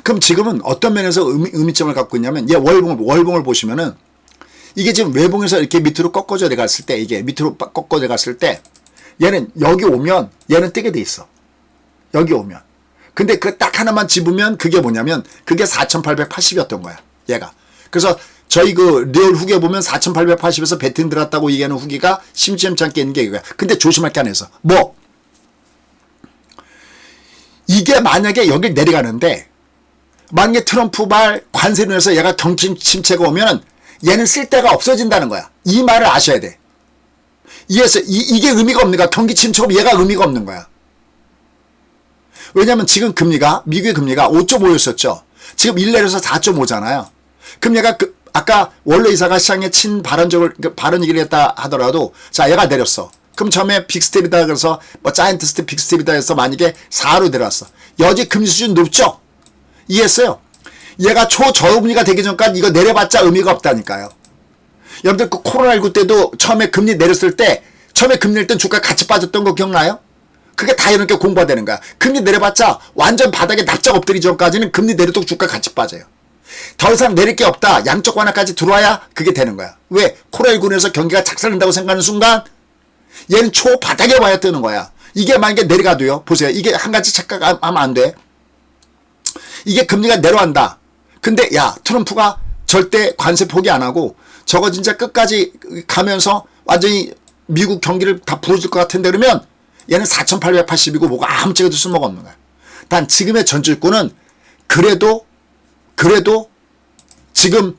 그럼 지금은 어떤 면에서 의미점을 갖고 있냐면 얘 월봉을 보시면은 이게 지금 외봉에서 이렇게 밑으로 꺾어져 내갔을 때 얘는 여기 오면 얘는 뜨게 돼 있어. 여기 오면. 근데 그 딱 하나만 집으면 그게 뭐냐면 그게 4880이었던 거야. 얘가. 그래서 저희 리얼 후기에 보면 4880에서 배팅 들었다고 얘기하는 후기가 심지엄치 않게 있는 게 이거야. 근데 조심할 게 하나 있어. 이게 만약에 여길 내려가는데 만약에 트럼프 말 관세로 해서 얘가 경기 침체가 오면 얘는 쓸 데가 없어진다는 거야. 이 말을 아셔야 돼. 이해했어요? 이게 의미가 없는 거야. 경기 침체고 얘가 의미가 없는 거야. 왜냐면 지금 금리가, 미국의 금리가 5.5였었죠. 지금 1 내려서 4.5잖아요. 그럼 얘가 아까 원래 이사가 시장에 바른 얘기를 했다 하더라도, 자, 얘가 내렸어. 그럼 처음에 빅스텝이다 그래서 뭐 자이언트 스텝 빅스텝이다 해서 만약에 4로 내려왔어. 여지 금리 수준 높죠? 이해했어요? 얘가 초저금리가 되기 전까지 이거 내려봤자 의미가 없다니까요. 여러분들 그 코로나19 때도 처음에 금리 내렸을 때, 처음에 금리 낼 땐 주가 같이 빠졌던 거 기억나요? 그게 다 이렇게 공부가 되는 거야. 금리 내려봤자 완전 바닥에 납작 엎드리기 전까지는 금리 내려도 주가 같이 빠져요. 더 이상 내릴 게 없다. 양적 완화까지 들어와야 그게 되는 거야. 왜? 코로나19에서 경기가 작살난다고 생각하는 순간 얘는 초바닥에 와야 뜨는 거야. 이게 만약에 내려가도요. 보세요. 이게 한 가지 착각하면 안 돼. 이게 금리가 내려간다. 근데 야, 트럼프가 절대 관세 포기 안 하고 저거 진짜 끝까지 가면서 완전히 미국 경기를 다 부러질 것 같은데 그러면 얘는 4,880이고 뭐가 아무 짝에도 쓸모가 없는 거야. 단 지금의 전주권은 그래도 지금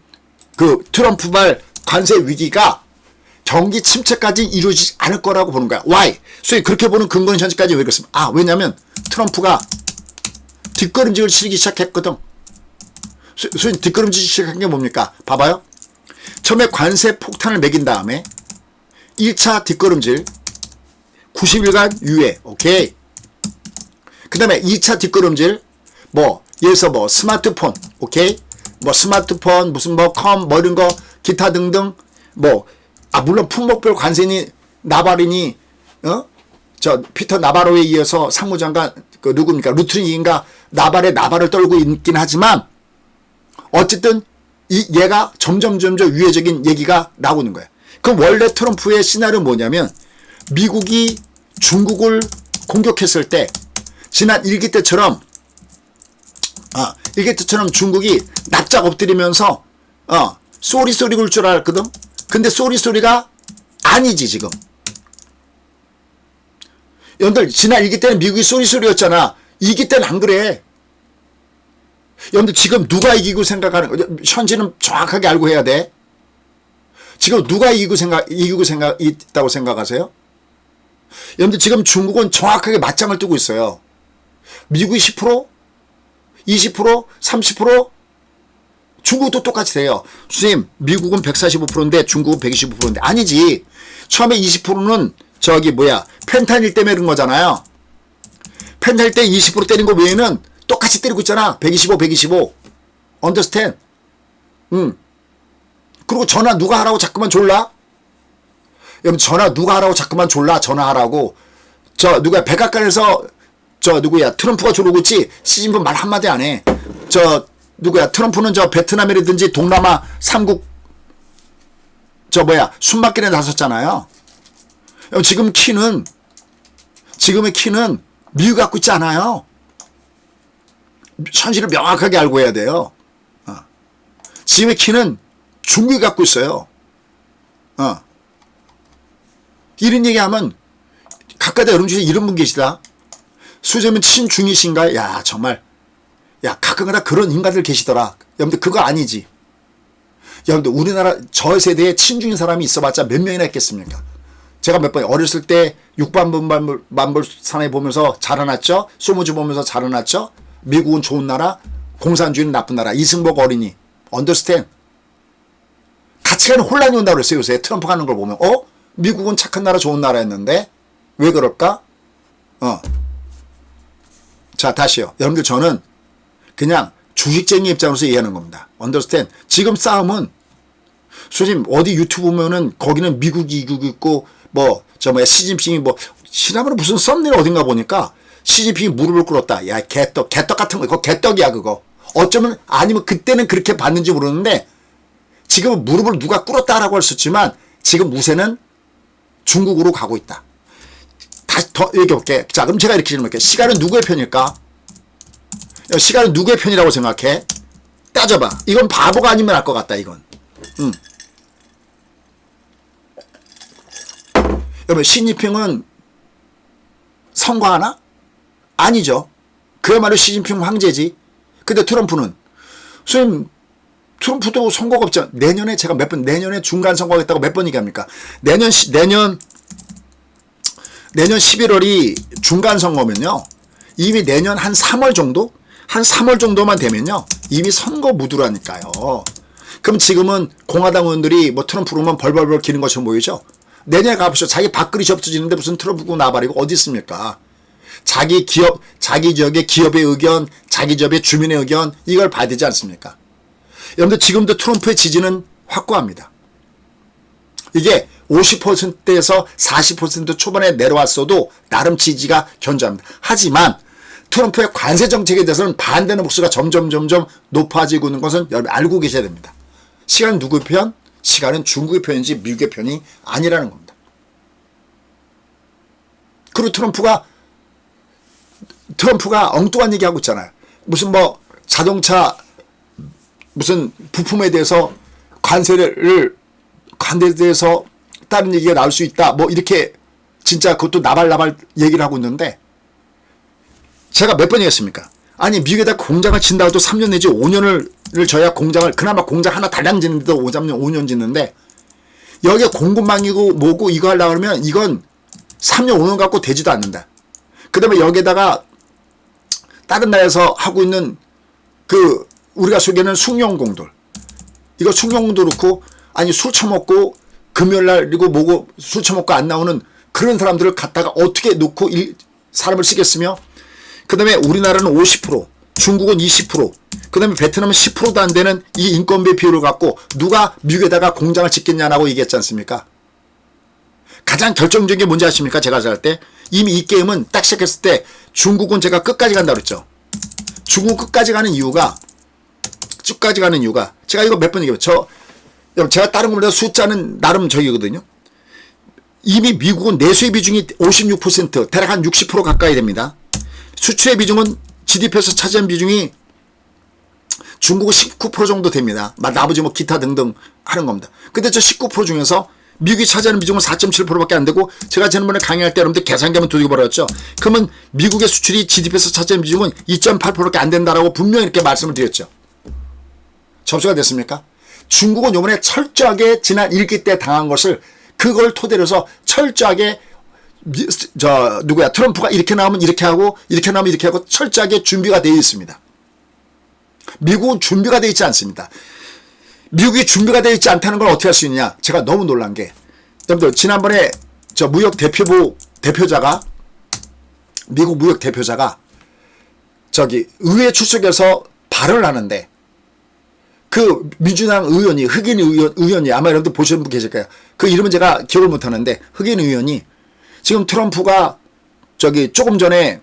그 트럼프발 관세 위기가 경기 침체까지 이루어지지 않을 거라고 보는 거야. Why? 소위 그렇게 보는 근거는 현재까지 왜 그렇습니까? 왜냐면 트럼프가 뒷걸음질을 치기 시작했거든. 소위 뒷걸음질 시작한 게 뭡니까? 봐봐요. 처음에 관세 폭탄을 매긴 다음에 1차 뒷걸음질 90일간 유예. 오케이. 그 다음에 2차 뒷걸음질 예를 들어서 스마트폰. 오케이. 스마트폰 무슨 뭐 이런 거 기타 등등 물론 품목별 관세니 나바린이 피터 나바로에 이어서 상무장관 누굽니까? 루트링인가 나발을 떨고 있긴 하지만 어쨌든 얘가 점점 유해적인 얘기가 나오는 거야. 그럼 원래 트럼프의 시나리오는 뭐냐면 미국이 중국을 공격했을 때 지난 일기 때처럼 중국이 납작 엎드리면서 쏘리 굴 줄 알았거든. 근데 쏘리가 아니지 지금. 여러분들 지난 일기 때는 미국이 쏘리였잖아. 이기 때는 안 그래. 여러분들 지금 누가 이기고 생각하는 거죠? 현지는 정확하게 알고 해야 돼. 지금 누가 이기고 있다고 생각하세요? 여러분들 지금 중국은 정확하게 맞짱을 뜨고 있어요. 미국이 10%, 20%, 30%, 중국도 똑같이 돼요. 선생님, 미국은 145%인데 중국은 125%인데 아니지. 처음에 20%는 펜타닐 때문에 그런 거잖아요. 펜타닐 때 20% 때린 거 외에는 똑같이 때리고 있잖아. 125. 언더스탠. 그리고 전화 누가 하라고 자꾸만 졸라? 여러분 전화 누가 하라고 자꾸만 졸라? 전화하라고. 백악관에서 트럼프가 졸고 있지. 시진핑 말 한마디 안 해. 트럼프는 베트남이라든지 동남아 3국 숨막길에 나섰잖아요. 지금의 키는 미국 갖고 있지 않아요. 현실을 명확하게 알고 해야 돼요. 지금의 키는 중국이 갖고 있어요. 이런 얘기하면 가까이 여러분 중에 이런 분 계시다. 수재면 친중이신가요? 야 정말 가끔가다 그런 인간들 계시더라. 여러분들 그거 아니지. 여러분들 우리나라 저 세대에 친중인 사람이 있어봤자 몇 명이나 있겠습니까? 제가 몇 번 어렸을 때 육반만불 보면서 자라났죠. 소모주 보면서 자라났죠. 미국은 좋은 나라, 공산주의는 나쁜 나라. 이승복 어린이. 언더스탠. 가치관에 혼란이 온다고 그랬어요. 요새 트럼프 가는 걸 보면. 미국은 착한 나라, 좋은 나라였는데 왜 그럴까? 자, 다시요. 여러분들 저는 그냥 주식쟁이 입장으로서 이해하는 겁니다. 언더스탠. 지금 싸움은 솔직히 어디 유튜브 보면은 거기는 미국이 이기고 있고 시진핑이 시나브로 무슨 썸네일 어딘가 보니까 시진핑이 무릎을 꿇었다. 야, 개떡 같은 거. 그거 개떡이야, 그거. 어쩌면, 아니면 그때는 그렇게 봤는지 모르는데, 지금은 무릎을 누가 꿇었다라고 할 수 있지만, 지금 우세는 중국으로 가고 있다. 다시 더 얘기해볼게. 자, 그럼 제가 이렇게 질문할게. 시간은 누구의 편일까? 시간은 누구의 편이라고 생각해? 따져봐. 이건 바보가 아니면 알 것 같다, 이건. 여러분, 시진핑은 성과하나? 아니죠. 그야말로 시진핑 황제지. 근데 트럼프는, 선생님, 트럼프도 선거가 없죠. 내년에 제가 내년에 중간 선거하겠다고 몇 번 얘기합니까? 내년 11월이 중간 선거면요. 이미 내년 한 3월 정도? 한 3월 정도만 되면요. 이미 선거 무드라니까요. 그럼 지금은 공화당 의원들이 뭐 트럼프 오면 벌벌벌 기는 것처럼 보이죠? 내년에 가보시죠. 자기 밥그릇이 없어지는데 무슨 트럼프고 나발이고 어디 있습니까? 자기 기업, 자기 지역의 기업의 의견, 자기 지역의 주민의 의견, 이걸 봐야 되지 않습니까? 여러분들 지금도 트럼프의 지지는 확고합니다. 이게 50%에서 40% 초반에 내려왔어도 나름 지지가 견조합니다. 하지만 트럼프의 관세 정책에 대해서는 반대하는 목소리가 점점 높아지고 있는 것은 여러분 알고 계셔야 됩니다. 시간은 누구의 편? 시간은 중국의 편인지 미국의 편이 아니라는 겁니다. 그리고 트럼프가 엉뚱한 얘기하고 있잖아요. 무슨 뭐 자동차 무슨 부품에 대해서 관세에 대해서 다른 얘기가 나올 수 있다. 뭐 이렇게 진짜 그것도 나발나발 얘기를 하고 있는데 제가 몇 번 얘기했습니까? 아니 미국에다 공장을 친다고 도 3년 내지 5년을 져야 공장을 그나마 공장 하나 달랑 짓는데도 5년 짓는데 여기에 공급망이고 뭐고 이거 하려고 하면 이건 3년 5년 갖고 되지도 않는다. 그 다음에 여기에다가 다른 나라에서 하고 있는 그 우리가 소개하는 숭늉공들 이거 숭늉공도 그렇고 아니 술 처먹고 금요일날 그리고 뭐고 술 처먹고 안 나오는 그런 사람들을 갖다가 어떻게 놓고 사람을 쓰겠으며 그 다음에 우리나라는 50% 중국은 20% 그 다음에 베트남은 10%도 안 되는 이 인건비 비율을 갖고 누가 미국에다가 공장을 짓겠냐라고 얘기했지 않습니까? 가장 결정적인 게 뭔지 아십니까? 제가 할 때 이미 이 게임은 딱 시작했을 때 중국은 제가 끝까지 간다고 그랬죠. 중국 끝까지 가는 이유가 제가 이거 몇 번 얘기해요. 제가 다른 것보다 숫자는 나름 저기거든요. 이미 미국은 내수의 비중이 56% 대략 한 60% 가까이 됩니다. 수출의 비중은 GDP에서 차지한 비중이 중국은 19% 정도 됩니다. 나머지 뭐 기타 등등 하는 겁니다. 근데 저 19% 중에서 미국이 차지하는 비중은 4.7%밖에 안 되고 제가 지난번에 강의할 때 여러분들 계산기 한번 두들겨 버렸죠. 그러면 미국의 수출이 GDP에서 차지하는 비중은 2.8%밖에 안 된다라고 분명히 이렇게 말씀을 드렸죠. 접수가 됐습니까? 중국은 요번에 철저하게 지난 1기 때 당한 것을 그걸 토대로 해서 철저하게 트럼프가 이렇게 나오면 이렇게 하고 이렇게 나오면 이렇게 하고 철저하게 준비가 되어 있습니다. 미국은 준비가 되어 있지 않습니다. 미국이 준비가 되어 있지 않다는 걸 어떻게 할 수 있느냐. 제가 너무 놀란 게 여러분들 지난번에 저 무역 대표자가 미국 무역 대표자가 저기 의회 출석해서 발언을 하는데 그 민주당 의원이 흑인 의원이 아마 여러분들 보시는 분 계실 거예요. 그 이름은 제가 기억을 못하는데 흑인 의원이 지금 트럼프가 저기 조금 전에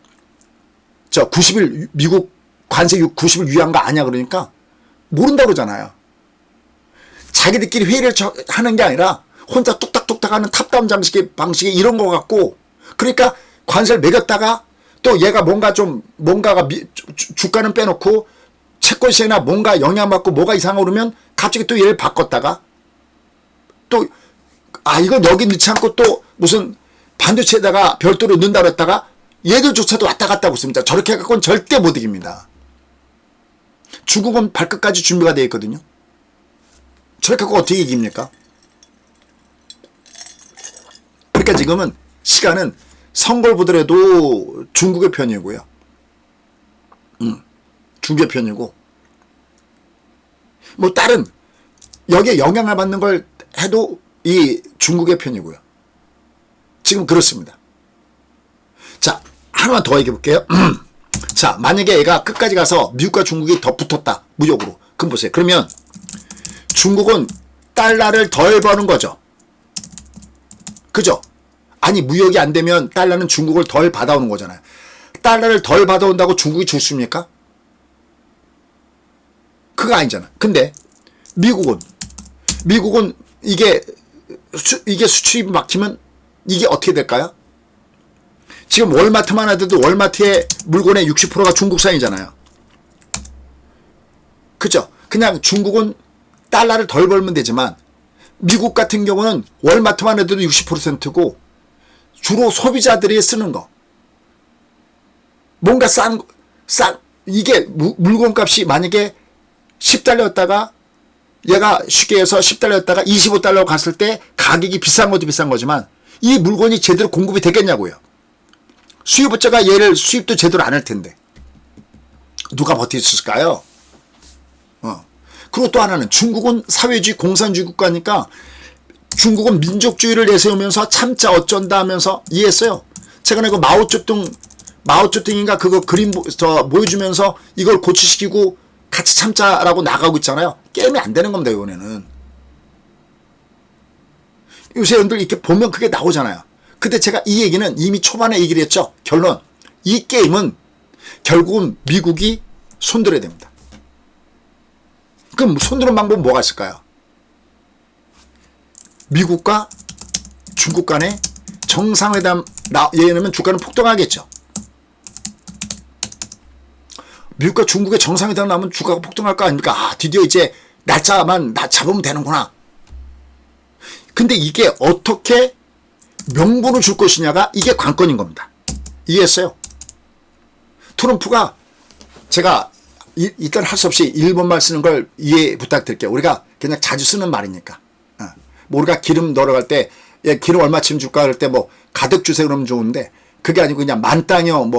저 90일 미국 관세 90일 유예한 거 아니야 그러니까 모른다고 그러잖아요. 자기들끼리 회의를 하는 게 아니라 혼자 뚝딱뚝딱 하는 탑다운 방식이 이런 거 같고 그러니까 관세를 매겼다가 또 얘가 뭔가가 주가는 빼놓고 채권 시장이나 뭔가 영향받고 뭐가 이상하고 그러면 갑자기 또 얘를 바꿨다가 또 이건 여기 넣지 않고 또 무슨 반도체에다가 별도로 넣는다고 했다가 얘들조차도 왔다 갔다 하고 있습니다. 저렇게 해갖고는 절대 못 이깁니다. 중국은 발끝까지 준비가 되어 있거든요. 저렇게 갖고 어떻게 이깁니까? 그러니까 지금은 시간은 선거를 보더라도 중국의 편이고요. 중국의 편이고 뭐 다른 여기에 영향을 받는 걸 해도 이 중국의 편이고요. 지금 그렇습니다. 자, 하나만 더 얘기해 볼게요. 자, 만약에 얘가 끝까지 가서 미국과 중국이 더 붙었다. 무역으로. 그럼 보세요. 그러면 중국은 달러를 덜 버는 거죠. 그죠? 아니 무역이 안 되면 달러는 중국을 덜 받아오는 거잖아요. 달러를 덜 받아온다고 중국이 죽습니까? 그거 아니잖아. 근데 미국은 이게 수출이 막히면 이게 어떻게 될까요? 지금 월마트만 하더라도 월마트의 물건의 60%가 중국산이잖아요. 그죠? 그냥 중국은 달러를 덜 벌면 되지만 미국 같은 경우는 월마트만 해도 60%고 주로 소비자들이 쓰는 거. 뭔가 이게 물건값이 만약에 $10였다가 얘가 쉽게 해서 10달러였다가 25달러 갔을 때 가격이 비싼 것도 비싼 거지만 이 물건이 제대로 공급이 되겠냐고요. 수입업자가 얘를 수입도 제대로 안 할 텐데 누가 버틸 수 있을까요? 그리고 또 하나는 중국은 사회주의 공산주의 국가니까 중국은 민족주의를 내세우면서 참자 어쩐다 하면서 이해했어요. 최근에 그 마오쩌둥인가 그거 그림 보여주면서 이걸 고치시키고 같이 참자라고 나가고 있잖아요. 게임이 안 되는 겁니다. 이번에는. 요새 여러분들 이렇게 보면 그게 나오잖아요. 근데 제가 이 얘기는 이미 초반에 얘기를 했죠. 결론. 이 게임은 결국은 미국이 손들어야 됩니다. 그럼 손드는 방법은 뭐가 있을까요? 미국과 중국 간의 정상회담 예를 주가는 폭등하겠죠. 미국과 중국의 정상회담 나면 주가가 폭등할 거 아닙니까? 아, 드디어 이제 날짜만 잡으면 되는구나. 근데 이게 어떻게 명분을 줄 것이냐가 이게 관건인 겁니다. 이해했어요? 트럼프가 제가 일단 할 수 없이 일본말 쓰는 걸 이해 부탁드릴게요. 우리가 그냥 자주 쓰는 말이니까. 뭐 우리가 기름 넣으러 때 기름 얼마쯤 줄까 할 때 뭐 가득 주세요 그러면 좋은데 그게 아니고 그냥 만땅이요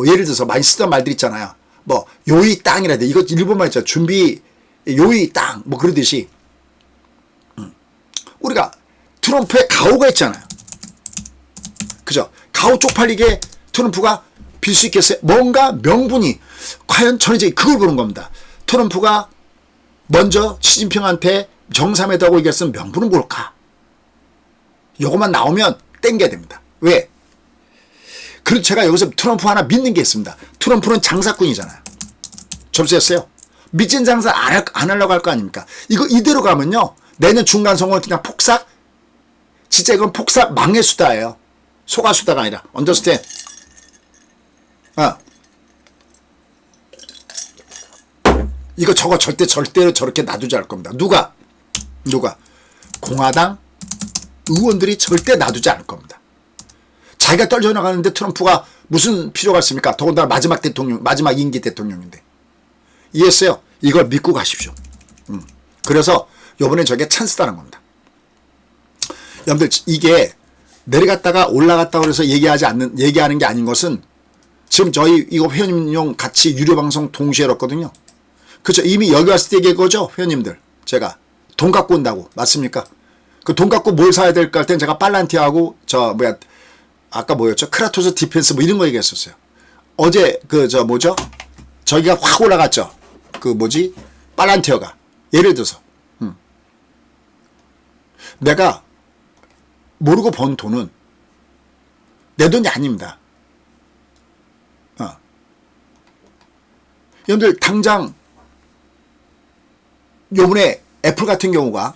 예를 들어서 많이 쓰던 말들 있잖아요. 뭐 요이 땅이라 돼. 이거 일본말 있죠. 준비 요이 땅 뭐 그러듯이 우리가 트럼프의 가오가 있잖아요. 그죠? 가오 쪽팔리게 트럼프가 빌 수 있겠어요? 뭔가 명분이 과연 저는 이제 그걸 보는 겁니다. 트럼프가 먼저 시진핑한테 정상회담하고 얘기했으면 명분은 뭘까? 요것만 나오면 땡겨야 됩니다. 왜? 그리고 제가 여기서 트럼프 하나 믿는 게 있습니다. 트럼프는 장사꾼이잖아요. 접수했어요. 미친 장사 안 하려고 할 거 아닙니까? 이거 이대로 가면요. 내년 중간선거는 그냥 폭삭? 진짜 이건 폭삭 망의 수다예요. 소가수다가 아니라. 언더스탠? 이거 저거 절대로 저렇게 놔두지 않을 겁니다. 누가? 공화당 의원들이 절대 놔두지 않을 겁니다. 자기가 떨쳐나가는데 트럼프가 무슨 필요가 있습니까? 더군다나 마지막 임기 대통령인데. 이해했어요? 이걸 믿고 가십시오. 그래서 요번에 저게 찬스다는 겁니다. 여러분들 이게 내려갔다가 올라갔다고 해서 얘기하는 게 아닌 것은 지금 저희 이거 회원님용 같이 유료 방송 동시에 열었거든요. 그렇죠. 이미 여기 왔을 때 얘기한 거죠. 회원님들. 제가 돈 갖고 온다고. 맞습니까? 그 돈 갖고 뭘 사야 될까 할 땐 제가 팔란티아하고 아까 뭐였죠? 크라토스 디펜스 뭐 이런 거 얘기했었어요. 어제 저기가 확 올라갔죠. 팔란티어가. 예를 들어서 내가 모르고 번 돈은 내 돈이 아닙니다. 여러분들 당장 요번에 애플 같은 경우가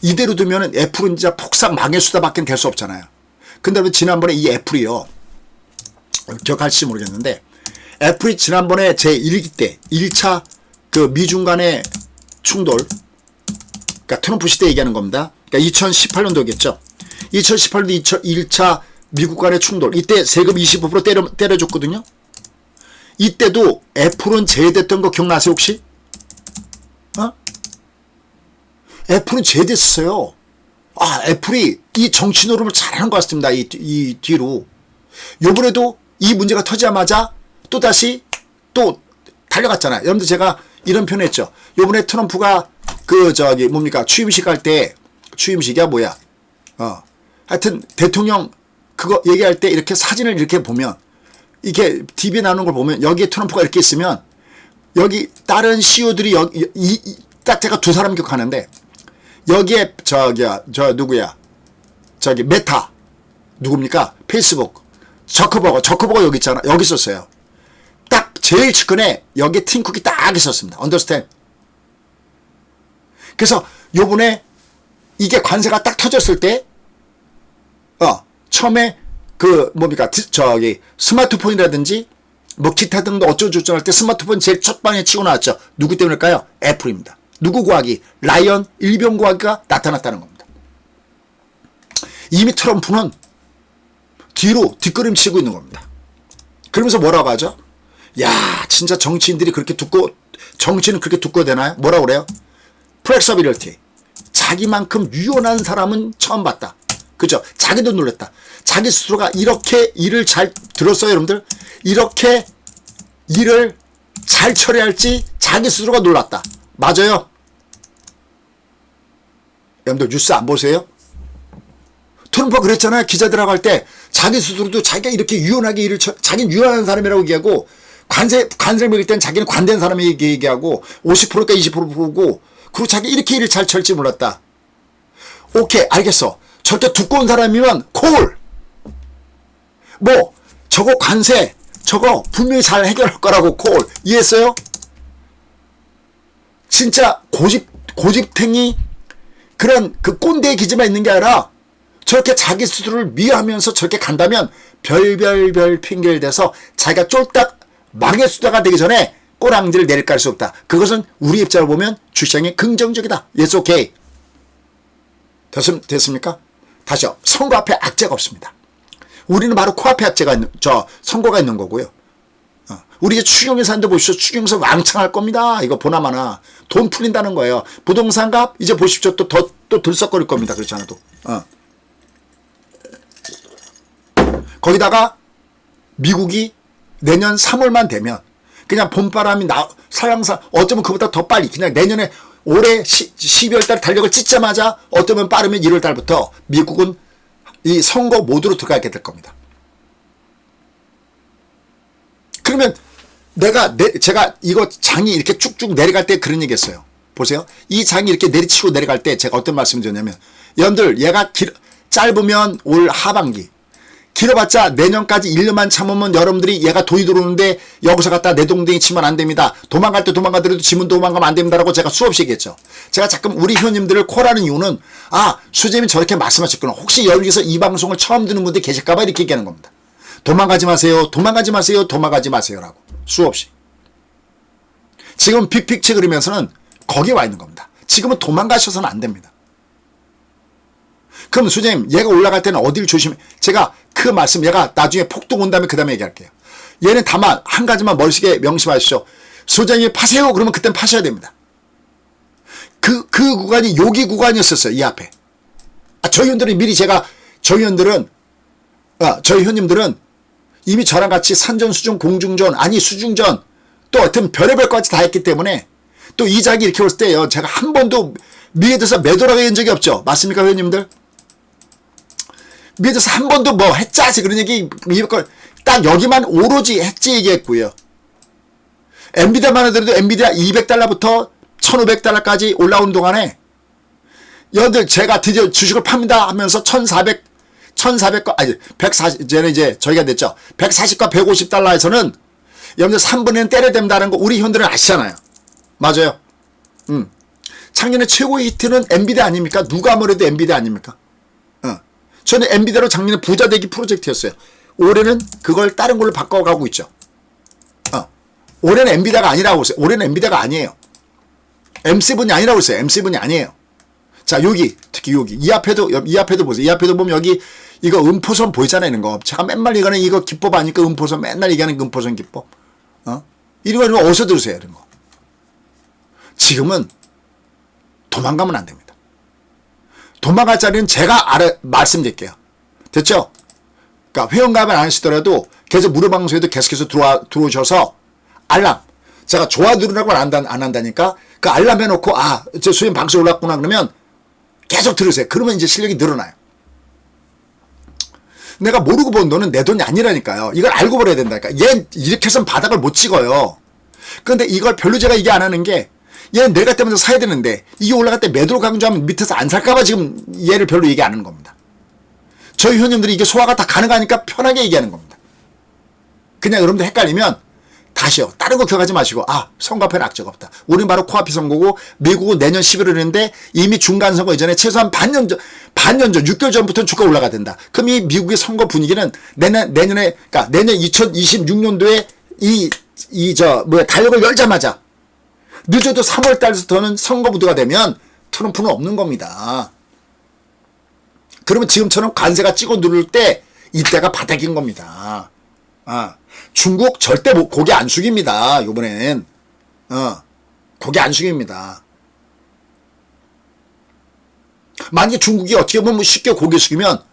이대로 두면은 애플은 진짜 폭삭 망의 수다밖에 될 수 없잖아요. 근데 지난번에 이 애플이요. 기억할지 모르겠는데 애플이 지난번에 제1기 때 1차 그 미중 간의 충돌, 그러니까 트럼프 시대 얘기하는 겁니다. 그러니까 2018년도겠죠. 2018년도 1차 미국 간의 충돌, 이때 세금 25% 때려줬거든요. 이때도 애플은 제외됐던 거 기억나세요 혹시? 애플은 제외됐어요. 애플이 이 정치 노름을 잘하는 것 같습니다. 이 뒤로. 요번에도 이 문제가 터지자마자 또다시 또 달려갔잖아요. 여러분들 제가 이런 표현했죠. 요번에 트럼프가 취임식 할 때, 취임식이야 뭐야. 하여튼 대통령 그거 얘기할 때 이렇게 사진을 이렇게 보면, 이렇게 TV에 나오는 걸 보면 여기에 트럼프가 이렇게 있으면 여기 다른 CEO들이 딱 제가 두 사람 기억하는데 여기에 메타 누굽니까? 페이스북 저커버거 여기 있잖아. 여기 있었어요. 딱 제일 측근에 여기에 팀쿡이 딱 있었습니다. 언더스탠. 그래서 요번에 이게 관세가 딱 터졌을 때 처음에 스마트폰이라든지 뭐 기타 등도 어쩌고저쩌고 할 때 스마트폰 제일 첫 방에 치고 나왔죠. 누구 때문일까요? 애플입니다. 누구 구하기? 라이언 일병 구하기가 나타났다는 겁니다. 이미 트럼프는 뒤로 뒷걸음치고 있는 겁니다. 그러면서 뭐라고 하죠? 야, 진짜 정치인들이 그렇게 두고 정치는 그렇게 두꺼워 되나요? 뭐라고 그래요? 플렉서빌리티. 자기만큼 유연한 사람은 처음 봤다. 그죠? 자기도 놀랐다. 자기 스스로가 이렇게 일을 잘 들었어요, 여러분들? 이렇게 일을 잘 처리할지 자기 스스로가 놀랐다. 맞아요? 여러분들 뉴스 안 보세요? 트럼프가 그랬잖아요. 기자들하고 할 때 자기 스스로도 자기가 이렇게 유연하게 일을 자기는 유연한 사람이라고 얘기하고 관세를 먹일 때는 자기는 관대한 사람이 얘기하고 50%가 20% 보고 그리고 자기 이렇게 일을 잘 처리할지 몰랐다. 오케이, 알겠어. 절대 두꺼운 사람이면 콜. 뭐 저거 관세 저거 분명히 잘 해결할 거라고 콜. 이해했어요? 진짜 고집탱이 그런 그 꼰대 기질만 있는 게 아니라 저렇게 자기 스스로를 미워하면서 저렇게 간다면 별별별 핑계를 대서 자기가 쫄딱 망해수다가 되기 전에 꼬랑지를 내릴까 할 수 없다. 그것은 우리 입장을 보면 주시장이 긍정적이다. Yes, okay. 됐습니까? 다시요. 선거 앞에 악재가 없습니다. 우리는 바로 코앞에 악재가 있는, 선거가 있는 거고요. 우리 이제 추경예산도 보십시오. 추경예산 왕창 할 겁니다. 이거 보나마나. 돈 풀린다는 거예요. 부동산 값 이제 보십시오. 또 들썩거릴 겁니다. 그렇지 않아도. 거기다가 미국이 내년 3월만 되면 그냥 봄바람이 살랑살 어쩌면 그보다 더 빨리 그냥 내년에 올해 12월 달 달력을 찢자마자 어쩌면 빠르면 1월 달부터 미국은 이 선거 모드로 들어가게 될 겁니다. 그러면 제가 이거 장이 이렇게 쭉쭉 내려갈 때 그런 얘기 했어요. 보세요. 이 장이 이렇게 내리치고 내려갈 때 제가 어떤 말씀을 드렸냐면 여러분들 얘가 짧으면 올 하반기 길어봤자 내년까지 1년만 참으면 여러분들이 얘가 돈이 들어오는데 여기서 갖다 내동댕이 치면 안 됩니다. 도망갈 때 도망가더라도 지문 도망가면 안 됩니다라고 제가 수없이 얘기했죠. 제가 자꾸 우리 회원님들을 콜하는 이유는 수재님이 저렇게 말씀하셨구나. 혹시 여기서 이 방송을 처음 듣는 분들 계실까봐 이렇게 얘기하는 겁니다. 도망가지 마세요. 도망가지 마세요. 도망가지 마세요라고 수없이. 지금 빅픽처 그리면서는 거기에 와 있는 겁니다. 지금은 도망가셔서는 안 됩니다. 그럼 수재님 얘가 올라갈 때는 어디를 조심해. 제가 그 말씀 얘가 나중에 폭등 온 다음에 그 다음에 얘기할게요. 얘는 다만 한 가지만 머릿속에 명심하십시오. 수재님이 파세요. 그러면 그땐 파셔야 됩니다. 그 구간이 여기 구간이었었어요. 이 앞에. 저희 회원들은 미리 저희 회원님들은 이미 저랑 같이 산전, 수중, 공중전, 수중전 또 하여튼 별의별 것까지 다 했기 때문에 또 이작이 이렇게 올을 때요. 제가 한 번도 미에 대해서 매도라고 한 적이 없죠. 맞습니까, 회원님들? 미에 대해서 한 번도 뭐 했자지 그런 얘기 딱 여기만 오로지 했지 얘기했고요. 엔비디아만 하더라도 엔비디아 200달러부터 1500달러까지 올라오는 동안에 여러분들 제가 드디어 주식을 팝니다 하면서 140과 140 이제 저희가 됐죠. 140과 150달러에서는 여러분들 3분의 1 때려야 된다는 거 우리 회원들은 아시잖아요. 맞아요. 작년에 최고의 히트는 엔비디아 아닙니까? 누가 뭐래도 엔비디아 아닙니까? 저는 엔비디아로 작년에 부자 되기 프로젝트였어요. 올해는 그걸 다른 걸로 바꿔가고 있죠. 올해는 엔비디아가 아니라고 했어요. 올해는 엔비디아가 아니에요. M7이 아니라고 했어요. M7이 아니에요. 자, 특히 여기. 이 앞에도 보세요. 이 앞에도 보면 여기, 이거 음포선 보이잖아요, 이런 거. 제가 맨날 이거는 이거 기법 아니까 음포선, 맨날 얘기하는 그 음포선 기법. 이런 거 어디서 들으세요, 이런 거. 지금은 도망가면 안 됩니다. 도망갈 자리는 제가 말씀드릴게요. 됐죠? 그러니까 회원가입을 안 하시더라도 계속 무료 방송에도 계속해서 들어오셔서 알람. 제가 좋아 누르라고 안 한다니까 그 알람 해놓고 저 수님 방송 올랐구나 그러면 계속 들으세요. 그러면 이제 실력이 늘어나요. 내가 모르고 본 돈은 내 돈이 아니라니까요. 이걸 알고 버려야 된다니까. 얘 이렇게 해서는 바닥을 못 찍어요. 근데 이걸 별로 제가 얘기 안 하는 게 얘는 내가 때문에 사야 되는데 이게 올라갈 때 매도로 강조하면 밑에서 안 살까봐 지금 얘를 별로 얘기 안 하는 겁니다. 저희 회원님들이 이게 소화가 다 가능하니까 편하게 얘기하는 겁니다. 그냥 여러분들 헷갈리면 다시요. 다른 거 기억하지 마시고 선거 앞에는 악재가 없다. 우리는 바로 코앞이 선거고 미국은 내년 11월인데 이미 중간 선거 이전에 최소한 반년 전 6개월 전부터는 주가 올라가야 된다. 그럼 이 미국의 선거 분위기는 내년에 그러니까 내년 2026년도에 달력을 열자마자 늦어도 3월 달부터는 선거 무드가 되면 트럼프는 없는 겁니다. 그러면 지금처럼 관세가 찍어 누를 때 이때가 바닥인 겁니다. 중국 절대 고개 안 숙입니다. 요번엔. 고개 안 숙입니다. 만약에 중국이 어떻게 보면 쉽게 고개 숙이면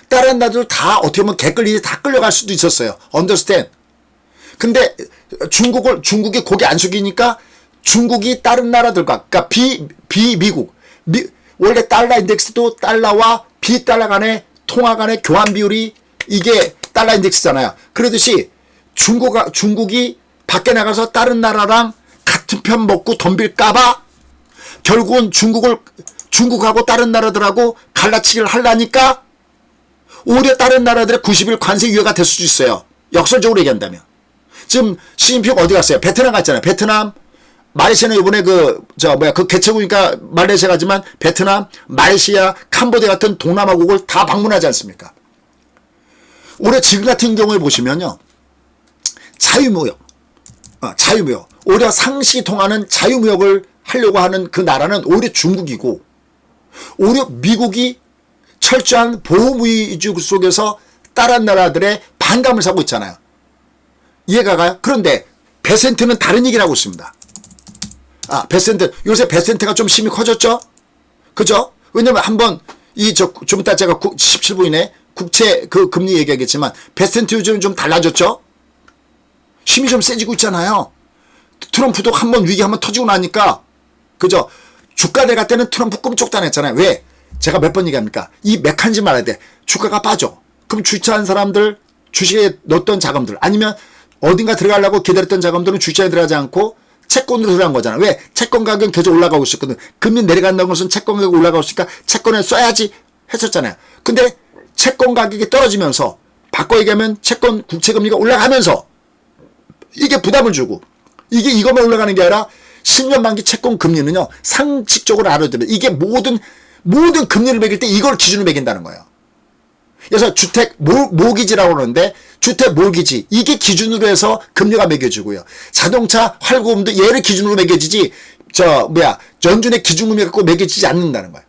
다른 나라들 다 어떻게 보면 개끌리지 다 끌려갈 수도 있었어요. understand. 근데 중국이 고개 안 숙이니까 중국이 다른 나라들과, 그러니까 미국, 원래 달러 인덱스도 달러와 비달러 간의 통화 간의 교환 비율이 이게 달러 인덱스잖아요. 그러듯이 중국이 밖에 나가서 다른 나라랑 같은 편 먹고 덤빌까봐 결국은 중국하고 다른 나라들하고 갈라치기를 하려니까 오히려 다른 나라들의 90일 관세 유예가 될 수도 있어요. 역설적으로 얘기한다면. 지금 시진핑 어디 갔어요? 베트남 갔잖아요. 베트남, 말레이시아는 이번에 그 개최국이니까 말레이시아 가지만 베트남, 말레이시아, 캄보디아 같은 동남아국을 다 방문하지 않습니까? 올해 지금 같은 경우에 보시면요. 자유무역. 오히려 상시 통하는 자유무역을 하려고 하는 그 나라는 오히려 중국이고, 오히려 미국이 철저한 보호무역 속에서 다른 나라들의 반감을 사고 있잖아요. 이해가 가요? 그런데 베센트는 다른 얘기를 하고 있습니다. 베센트, 요새 베센트가 좀 힘이 커졌죠? 그죠? 왜냐면 한번 좀 이따 제가 17분이네 국채 그 금리 얘기하겠지만 베센트 요즘 좀 달라졌죠? 힘이 좀 세지고 있잖아요. 트럼프도 한번 위기 한번 터지고 나니까, 그죠? 주가 내갈 때는 트럼프 꿈쩍도 안 했잖아요. 왜? 제가 몇 번 얘기합니까? 이 메커니즘 알아야 돼. 주가가 빠져. 그럼 주차한 사람들, 주식에 넣었던 자금들, 아니면 어딘가 들어가려고 기다렸던 자금들은 주차에 들어가지 않고 채권으로 들어간 거잖아. 왜? 채권 가격은 계속 올라가고 있었거든. 금리 내려간다는 것은 채권 가격이 올라가고 있으니까 채권에 써야지 했었잖아요. 근데 채권 가격이 떨어지면서, 바꿔 얘기하면 채권 국채금리가 올라가면서 이게 부담을 주고, 이게 이것만 올라가는 게 아니라 10년 만기 채권 금리는요, 상식적으로 알아두면 이게 모든 금리를 매길 때 이걸 기준으로 매긴다는 거예요. 그래서 주택 모기지라고 그러는데, 주택 모기지, 이게 기준으로 해서 금리가 매겨지고요. 자동차 할부금도 얘를 기준으로 매겨지지, 연준의 기준금리 갖고 매겨지지 않는다는 거예요.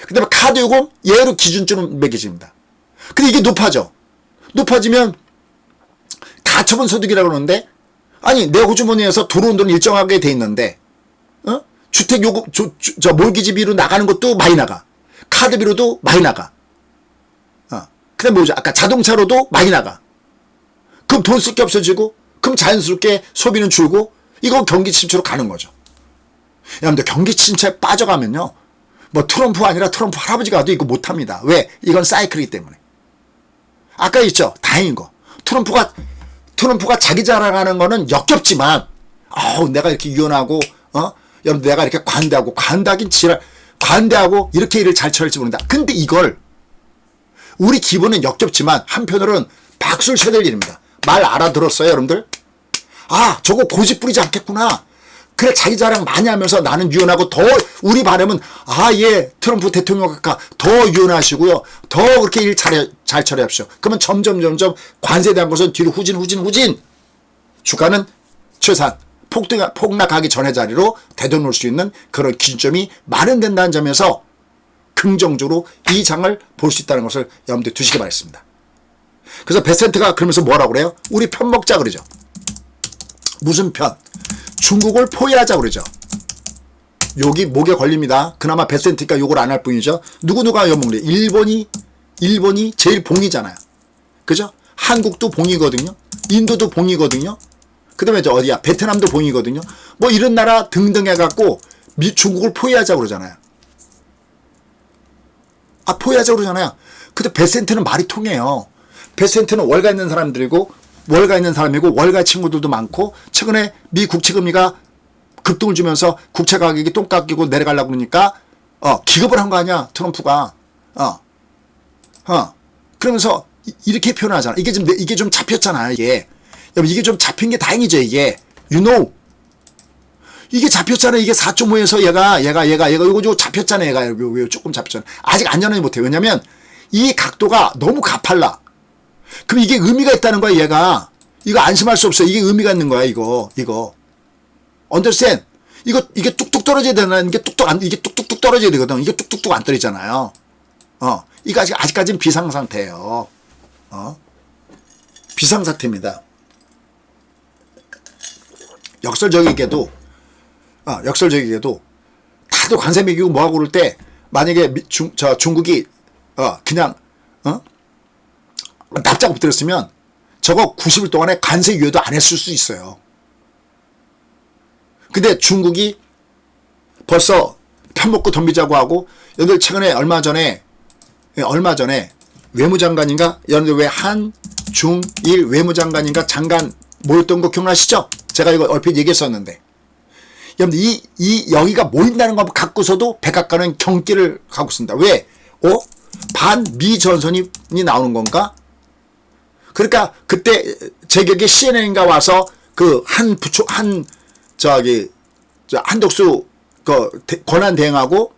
그 다음에 카드 요금, 얘로 기준으로 매겨집니다. 근데 이게 높아지면 가처분 소득이라고 그러는데, 아니, 내 호주머니에서 들어온 돈은 일정하게 돼 있는데, 주택 요금, 몰기지비로 나가는 것도 많이 나가. 카드비로도 많이 나가. 그 다음에 뭐죠? 아까 자동차로도 많이 나가. 그럼 돈 쓸 게 없어지고, 그럼 자연스럽게 소비는 줄고, 이거 경기 침체로 가는 거죠. 여러분들, 경기 침체에 빠져가면요, 뭐 트럼프가 아니라 트럼프 할아버지가 와도 이거 못합니다. 왜? 이건 사이클이기 때문에. 아까 있죠? 다행인 거. 트럼프가 자기 자랑하는 거는 역겹지만, 내가 이렇게 유연하고, 여러분, 내가 이렇게 관대하고, 이렇게 일을 잘 처리할지 모른다. 근데 이걸, 우리 기분은 역겹지만, 한편으로는 박수를 쳐야 될 일입니다. 말 알아들었어요, 여러분들? 저거 고집 부리지 않겠구나. 그래, 자기 자랑 많이 하면서 나는 유연하고, 우리 바람은, 트럼프 대통령 각하 더 유연하시고요. 더 그렇게 일 잘 처리하십시오. 그러면 점점 관세에 대한 것은 뒤로 후진. 주가는 최소한 폭락하기 전의 자리로 되돌릴 수 있는 그런 기준점이 마련된다는 점에서 긍정적으로 이 장을 볼 수 있다는 것을 여러분들 두시기 바랍니다. 그래서 베센트가 그러면서 뭐라고 그래요? 우리 편 먹자 그러죠. 무슨 편? 중국을 포위하자 그러죠. 여기 목에 걸립니다. 그나마 베센트가 요걸 안 할 뿐이죠. 누구누가 여먹래? 일본이 제일 봉이잖아요. 그죠? 한국도 봉이거든요. 인도도 봉이거든요. 그 다음에 어디야? 베트남도 봉이거든요. 뭐 이런 나라 등등 해갖고 중국을 포위하자 그러잖아요. 포위하자 그러잖아요. 근데 베센트는 말이 통해요. 베센트는 월가 있는 사람이고 월가 친구들도 많고, 최근에 미 국채금리가 급등을 주면서 국채 가격이 똥 깎이고 내려가려고 그러니까 기겁을 한 거 아니야, 트럼프가. 그러면서 이렇게 표현하잖아. 이게 좀 잡혔잖아요, 이게. 여러분, 이게 좀 잡힌 게 다행이죠, 이게. 이게 잡혔잖아요. 이게 4.5에서 얘가 이거 잡혔잖아요. 얘가 요 조금 잡혔잖아요. 아직 안전하지 못해. 왜냐면 이 각도가 너무 가팔라. 그럼 이게 의미가 있다는 거야, 얘가. 이거 안심할 수 없어. 이게 의미가 있는 거야, 이거. understand? 이게 뚝뚝 떨어져야 되나? 이게 뚝뚝 떨어져야 되거든. 이게 뚝뚝 안 떨어지잖아요. 이거 아직까지는 비상상태예요. 비상사태입니다. 역설적이게도 역설적이게도 다들 관세 매기고 뭐하고 그럴 때 만약에 중국이 그냥 납작 엎드렸으면 저거 90일 동안에 관세 유예도 안 했을 수 있어요. 근데 중국이 벌써 편먹고 덤비자고 하고, 여러분들 최근에 얼마 전에 외무장관인가? 여러분들 왜 한, 중, 일 외무장관인가 장관 모였던 거 기억나시죠? 제가 이거 얼핏 얘기했었는데, 여러분들 여기가 모인다는 거 갖고서도 백악관은 경기를 가고 있습니다. 왜? 반미 전선이 나오는 건가? 그러니까 그때 제 기억에 CNN인가 와서 그 한덕수 권한 대행하고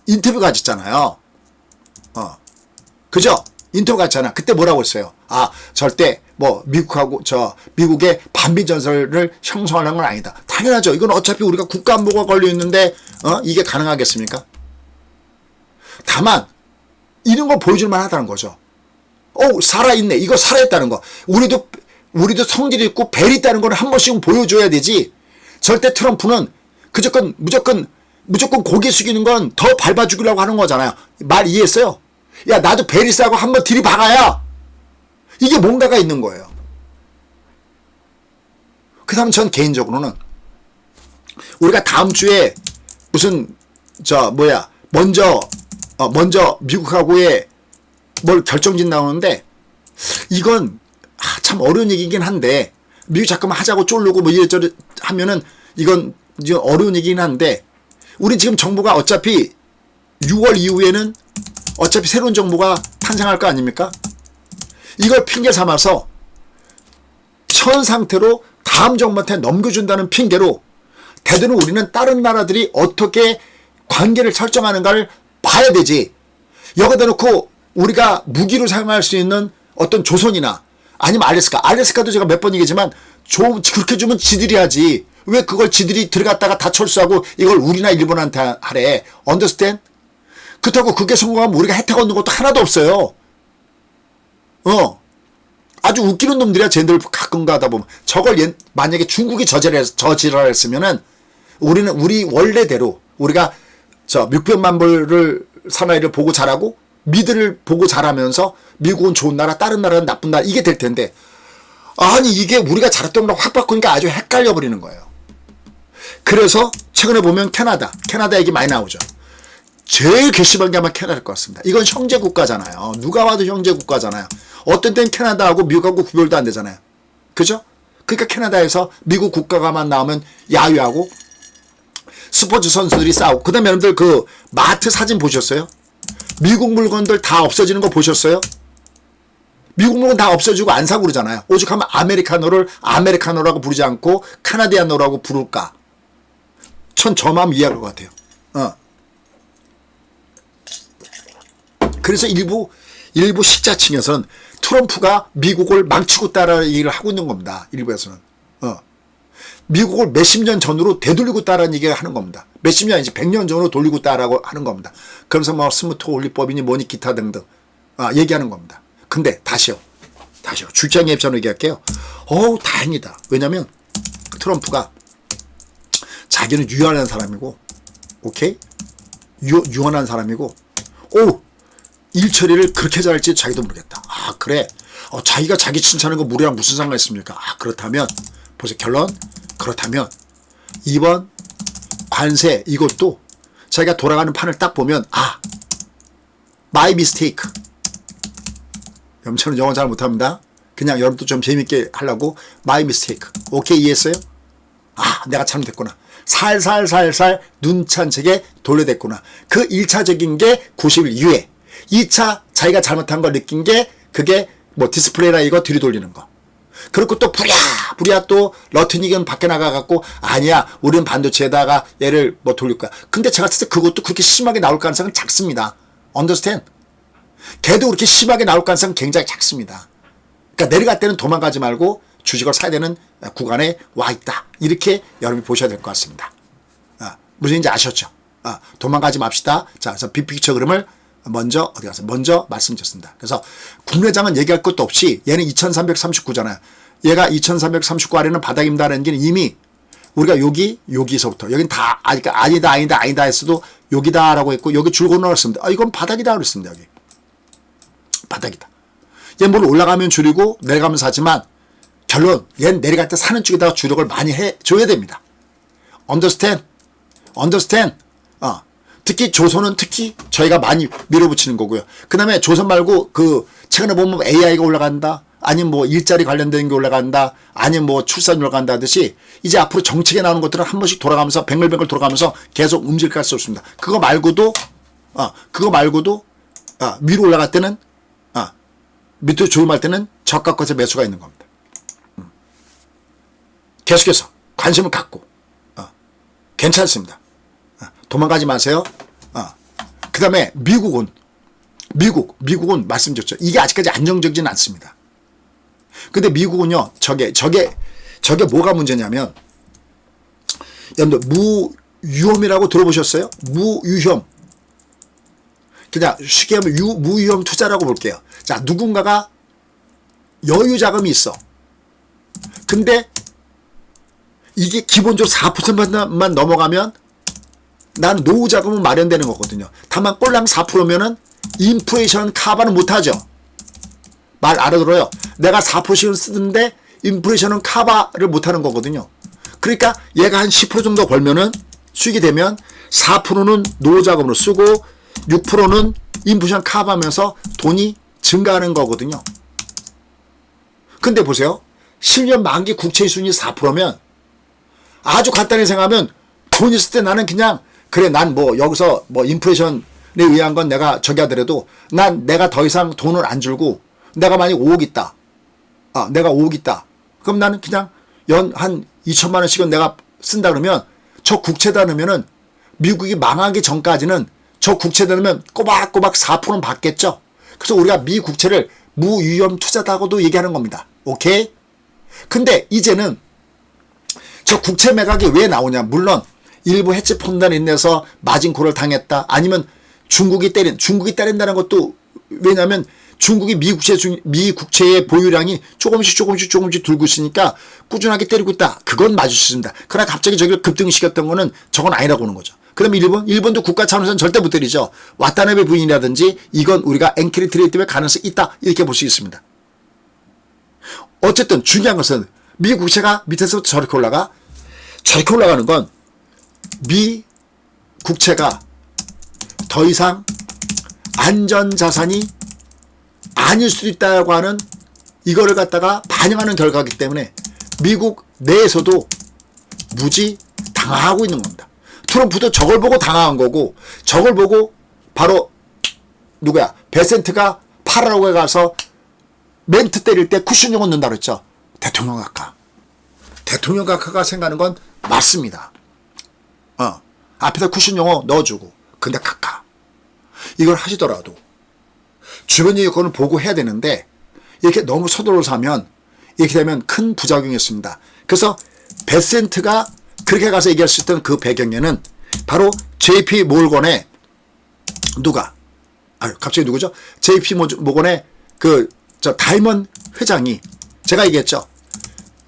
인터뷰 가졌잖아요. 그죠? 인터뷰 갔잖아. 그때 뭐라고 했어요? 절대 미국의 반미 전설을 형성하는 건 아니다. 당연하죠. 이건 어차피 우리가 국가 안보가 걸려 있는데 이게 가능하겠습니까? 다만 이런 걸 보여줄만 하다는 거죠. 살아있네. 이거 살아있다는 거. 우리도 성질이 있고 벨이 있다는 걸 한 번씩은 보여줘야 되지. 절대 트럼프는 무조건 고개 숙이는 건 더 밟아 죽이려고 하는 거잖아요. 말 이해했어요? 야, 나도 벨이 싸고 한번 들이박아야 이게 뭔가가 있는 거예요. 그 다음 전 개인적으로는 우리가 다음 주에 먼저 미국하고의 뭘 결정짓 나오는데, 이건 참 어려운 얘기긴 한데, 미국 잠깐만 하자고 쫄르고 이래저래 하면은 이건 어려운 얘기긴 한데, 우리 지금 정부가 어차피 6월 이후에는 어차피 새로운 정부가 탄생할 거 아닙니까? 이걸 핑계 삼아서 현 상태로 다음 정부한테 넘겨준다는 핑계로 되도록 우리는 다른 나라들이 어떻게 관계를 설정하는가를 봐야 되지. 여기다 놓고 우리가 무기로 사용할 수 있는 어떤 조선이나 아니면 알래스카도 제가 몇 번 얘기했지만 그렇게 주면 지들이 하지. 왜 그걸 지들이 들어갔다가 다 철수하고 이걸 우리나 일본한테 하래. 언더스탠? 그렇다고 그게 성공하면 우리가 혜택 얻는 것도 하나도 없어요. 아주 웃기는 놈들이야. 쟤들 가끔가 하다 보면. 저걸 만약에 중국이 저지랄했으면은 우리 원래대로 우리가 600만 불을 사나이를 보고 자라고 미들을 보고 자라면서 미국은 좋은 나라, 다른 나라는 나쁜 나라, 이게 될 텐데, 아니 이게 우리가 잘했던 거랑 확 바꾸니까 아주 헷갈려 버리는 거예요. 그래서 최근에 보면 캐나다 얘기 많이 나오죠. 제일 괘씸한 게 아마 캐나다일 것 같습니다. 이건 형제 국가잖아요. 누가 와도 형제 국가잖아요. 어떤 때는 캐나다하고 미국하고 구별도 안 되잖아요. 그죠? 그러니까 캐나다에서 미국 국가가만 나오면 야유하고 스포츠 선수들이 싸우고. 그 다음에 여러분들 그 마트 사진 보셨어요? 미국 물건들 다 없어지는 거 보셨어요? 미국 물건 다 없어지고 안 사고 그러잖아요. 오죽하면 아메리카노를 아메리카노라고 부르지 않고 카나디아노라고 부를까? 저 마음 이해할 것 같아요. 그래서 일부 식자층에서는 트럼프가 미국을 망치고 따라 얘기를 하고 있는 겁니다. 일부에서는. 미국을 몇십 년 전으로 되돌리고 따라는 얘기를 하는 겁니다. 몇십 년 아니지 100년 전으로 돌리고 따라고 하는 겁니다. 그러면서 스무트 올리법이니 뭐니 기타 등등 얘기하는 겁니다. 근데 다시요. 출장의 입장으로 얘기할게요. 다행이다. 왜냐면 트럼프가 자기는 유연한 사람이고, 오케이? 유연한 사람이고, 일 처리를 그렇게 잘할지 자기도 모르겠다. 그래. 자기가 자기 칭찬하는 거 우리랑 무슨 상관 있습니까? 그렇다면, 보세요. 결론. 그렇다면, 이번 관세 이것도 자기가 돌아가는 판을 딱 보면, my mistake. 저는 영어 잘 못합니다. 그냥 여러분도 좀 재밌게 하려고 my mistake. 오케이, 이해했어요? 내가 잘못했구나. 살살 눈찬 책에 돌려댔구나. 그 1차적인 게 90일 이후에 2차 자기가 잘못한 걸 느낀 게 그게 디스플레이나 이거 들이돌리는 거. 그리고 또 부랴 또 러트닉은 밖에 나가갖고 아니야 우리는 반도체에다가 얘를 돌릴 거야. 근데 제가 봤을 때 그것도 그렇게 심하게 나올 가능성은 작습니다. Understand? 걔도 그렇게 심하게 나올 가능성은 굉장히 작습니다. 그러니까 내려갈 때는 도망가지 말고 주식을 사야 되는 구간에 와 있다. 이렇게 여러분이 보셔야 될 것 같습니다. 무슨 얘기인지 아셨죠? 도망가지 맙시다. 자, 그래서 빅픽처 그림을 먼저 먼저 말씀드렸습니다. 그래서 국내장은 얘기할 것도 없이 얘는 2339잖아요. 얘가 2339아래는 바닥입니다라는 게 이미 우리가 여기서부터 여긴 다 아니다 했어도 여기다라고 했고 여기 줄고 넣었습니다. 이건 바닥이다 그랬습니다. 여기 바닥이다. 얘 뭘 올라가면 줄이고 내려가면 사지만 결론 얘는 내려갈 때 사는 쪽에다가 주력을 많이 해줘야 됩니다. Understand? 특히 조선은 특히 저희가 많이 밀어붙이는 거고요. 그 다음에 조선 말고 최근에 보면 AI가 올라간다. 아니면 뭐 일자리 관련된 게 올라간다. 아니면 뭐 출산율 올라간다 하듯이 이제 앞으로 정책에 나오는 것들은 한 번씩 돌아가면서 뱅글뱅글 돌아가면서 계속 움직일 수 없습니다. 그거 말고도 위로 올라갈 때는 밑으로 조임할 때는 저가 것에 매수가 있는 겁니다. 계속해서 관심을 갖고 괜찮습니다. 도망가지 마세요. 그 다음에 미국은 말씀드렸죠. 이게 아직까지 안정적이진 않습니다. 근데 미국은요, 저게 뭐가 문제냐면, 여러분들, 무위험이라고 들어보셨어요? 무위험. 그냥 쉽게 하면 무위험 투자라고 볼게요. 자, 누군가가 여유 자금이 있어. 근데 이게 기본적으로 4%만 넘어가면 나는 노후 자금은 마련되는 거거든요. 다만 꼴랑 4%면은 인플레이션 커버는 못하죠. 말 알아들어요. 내가 4%씩은 쓰는데 인플레이션은 커버를 못하는 거거든요. 그러니까 얘가 한 10% 정도 벌면은 수익이 되면 4%는 노후 자금으로 쓰고 6%는 인플레이션 커버하면서 돈이 증가하는 거거든요. 근데 보세요. 10년 만기 국채 수익이 4%면 아주 간단히 생각하면 돈 있을 때 나는 그냥 그래 난 뭐 여기서 뭐 인플레이션에 의한 건 내가 저기 하더라도 난 내가 더 이상 돈을 안 줄고 내가 만약 5억 있다. 내가 5억 있다. 그럼 나는 그냥 연 한 2천만 원씩은 내가 쓴다 그러면 저 국채다 넣으면은 미국이 망하기 전까지는 저 국채다 넣으면 꼬박꼬박 4%는 받겠죠. 그래서 우리가 미 국채를 무위험 투자다고도 얘기하는 겁니다. 오케이? 근데 이제는 저 국채 매각이 왜 나오냐. 물론 일부 해치 펀드에 인해서 마진콜을 당했다. 아니면 중국이 때린다는 것도 왜냐하면 중국이 미 국채의 보유량이 조금씩 들고 있으니까 꾸준하게 때리고 있다. 그건 맞을 수 있습니다. 그러나 갑자기 저기를 급등시켰던 거는 저건 아니라고 하는 거죠. 그 다음에 일본도 국가 차원에서는 절대 못 때리죠. 와타나베 부인이라든지 이건 우리가 엔키리 트레이드의 가능성이 있다. 이렇게 볼 수 있습니다. 어쨌든 중요한 것은 미 국채가 밑에서부터 저렇게 올라가. 저렇게 올라가는 건 미 국채가 더 이상 안전자산이 아닐 수도 있다고 하는 이거를 갖다가 반영하는 결과이기 때문에 미국 내에서도 무지 당하고 있는 겁니다. 트럼프도 저걸 보고 당한 거고 저걸 보고 바로 누구야? 베센트가 팔아라고 해가서 멘트 때릴 때 쿠션 용어 넣는다고 했죠. 대통령 각하. 대통령 각하가 생각하는 건 맞습니다. 앞에다 쿠션 용어 넣어주고 근데 각하. 이걸 하시더라도 주변 여건을 보고 해야 되는데 이렇게 너무 서둘러서 하면 이렇게 되면 큰 부작용이 있습니다. 그래서 베센트가 그렇게 가서 얘기할 수 있던 그 배경에는 바로 JP 모건의 갑자기 누구죠? JP 모건의 다이먼 회장이 제가 얘기했죠.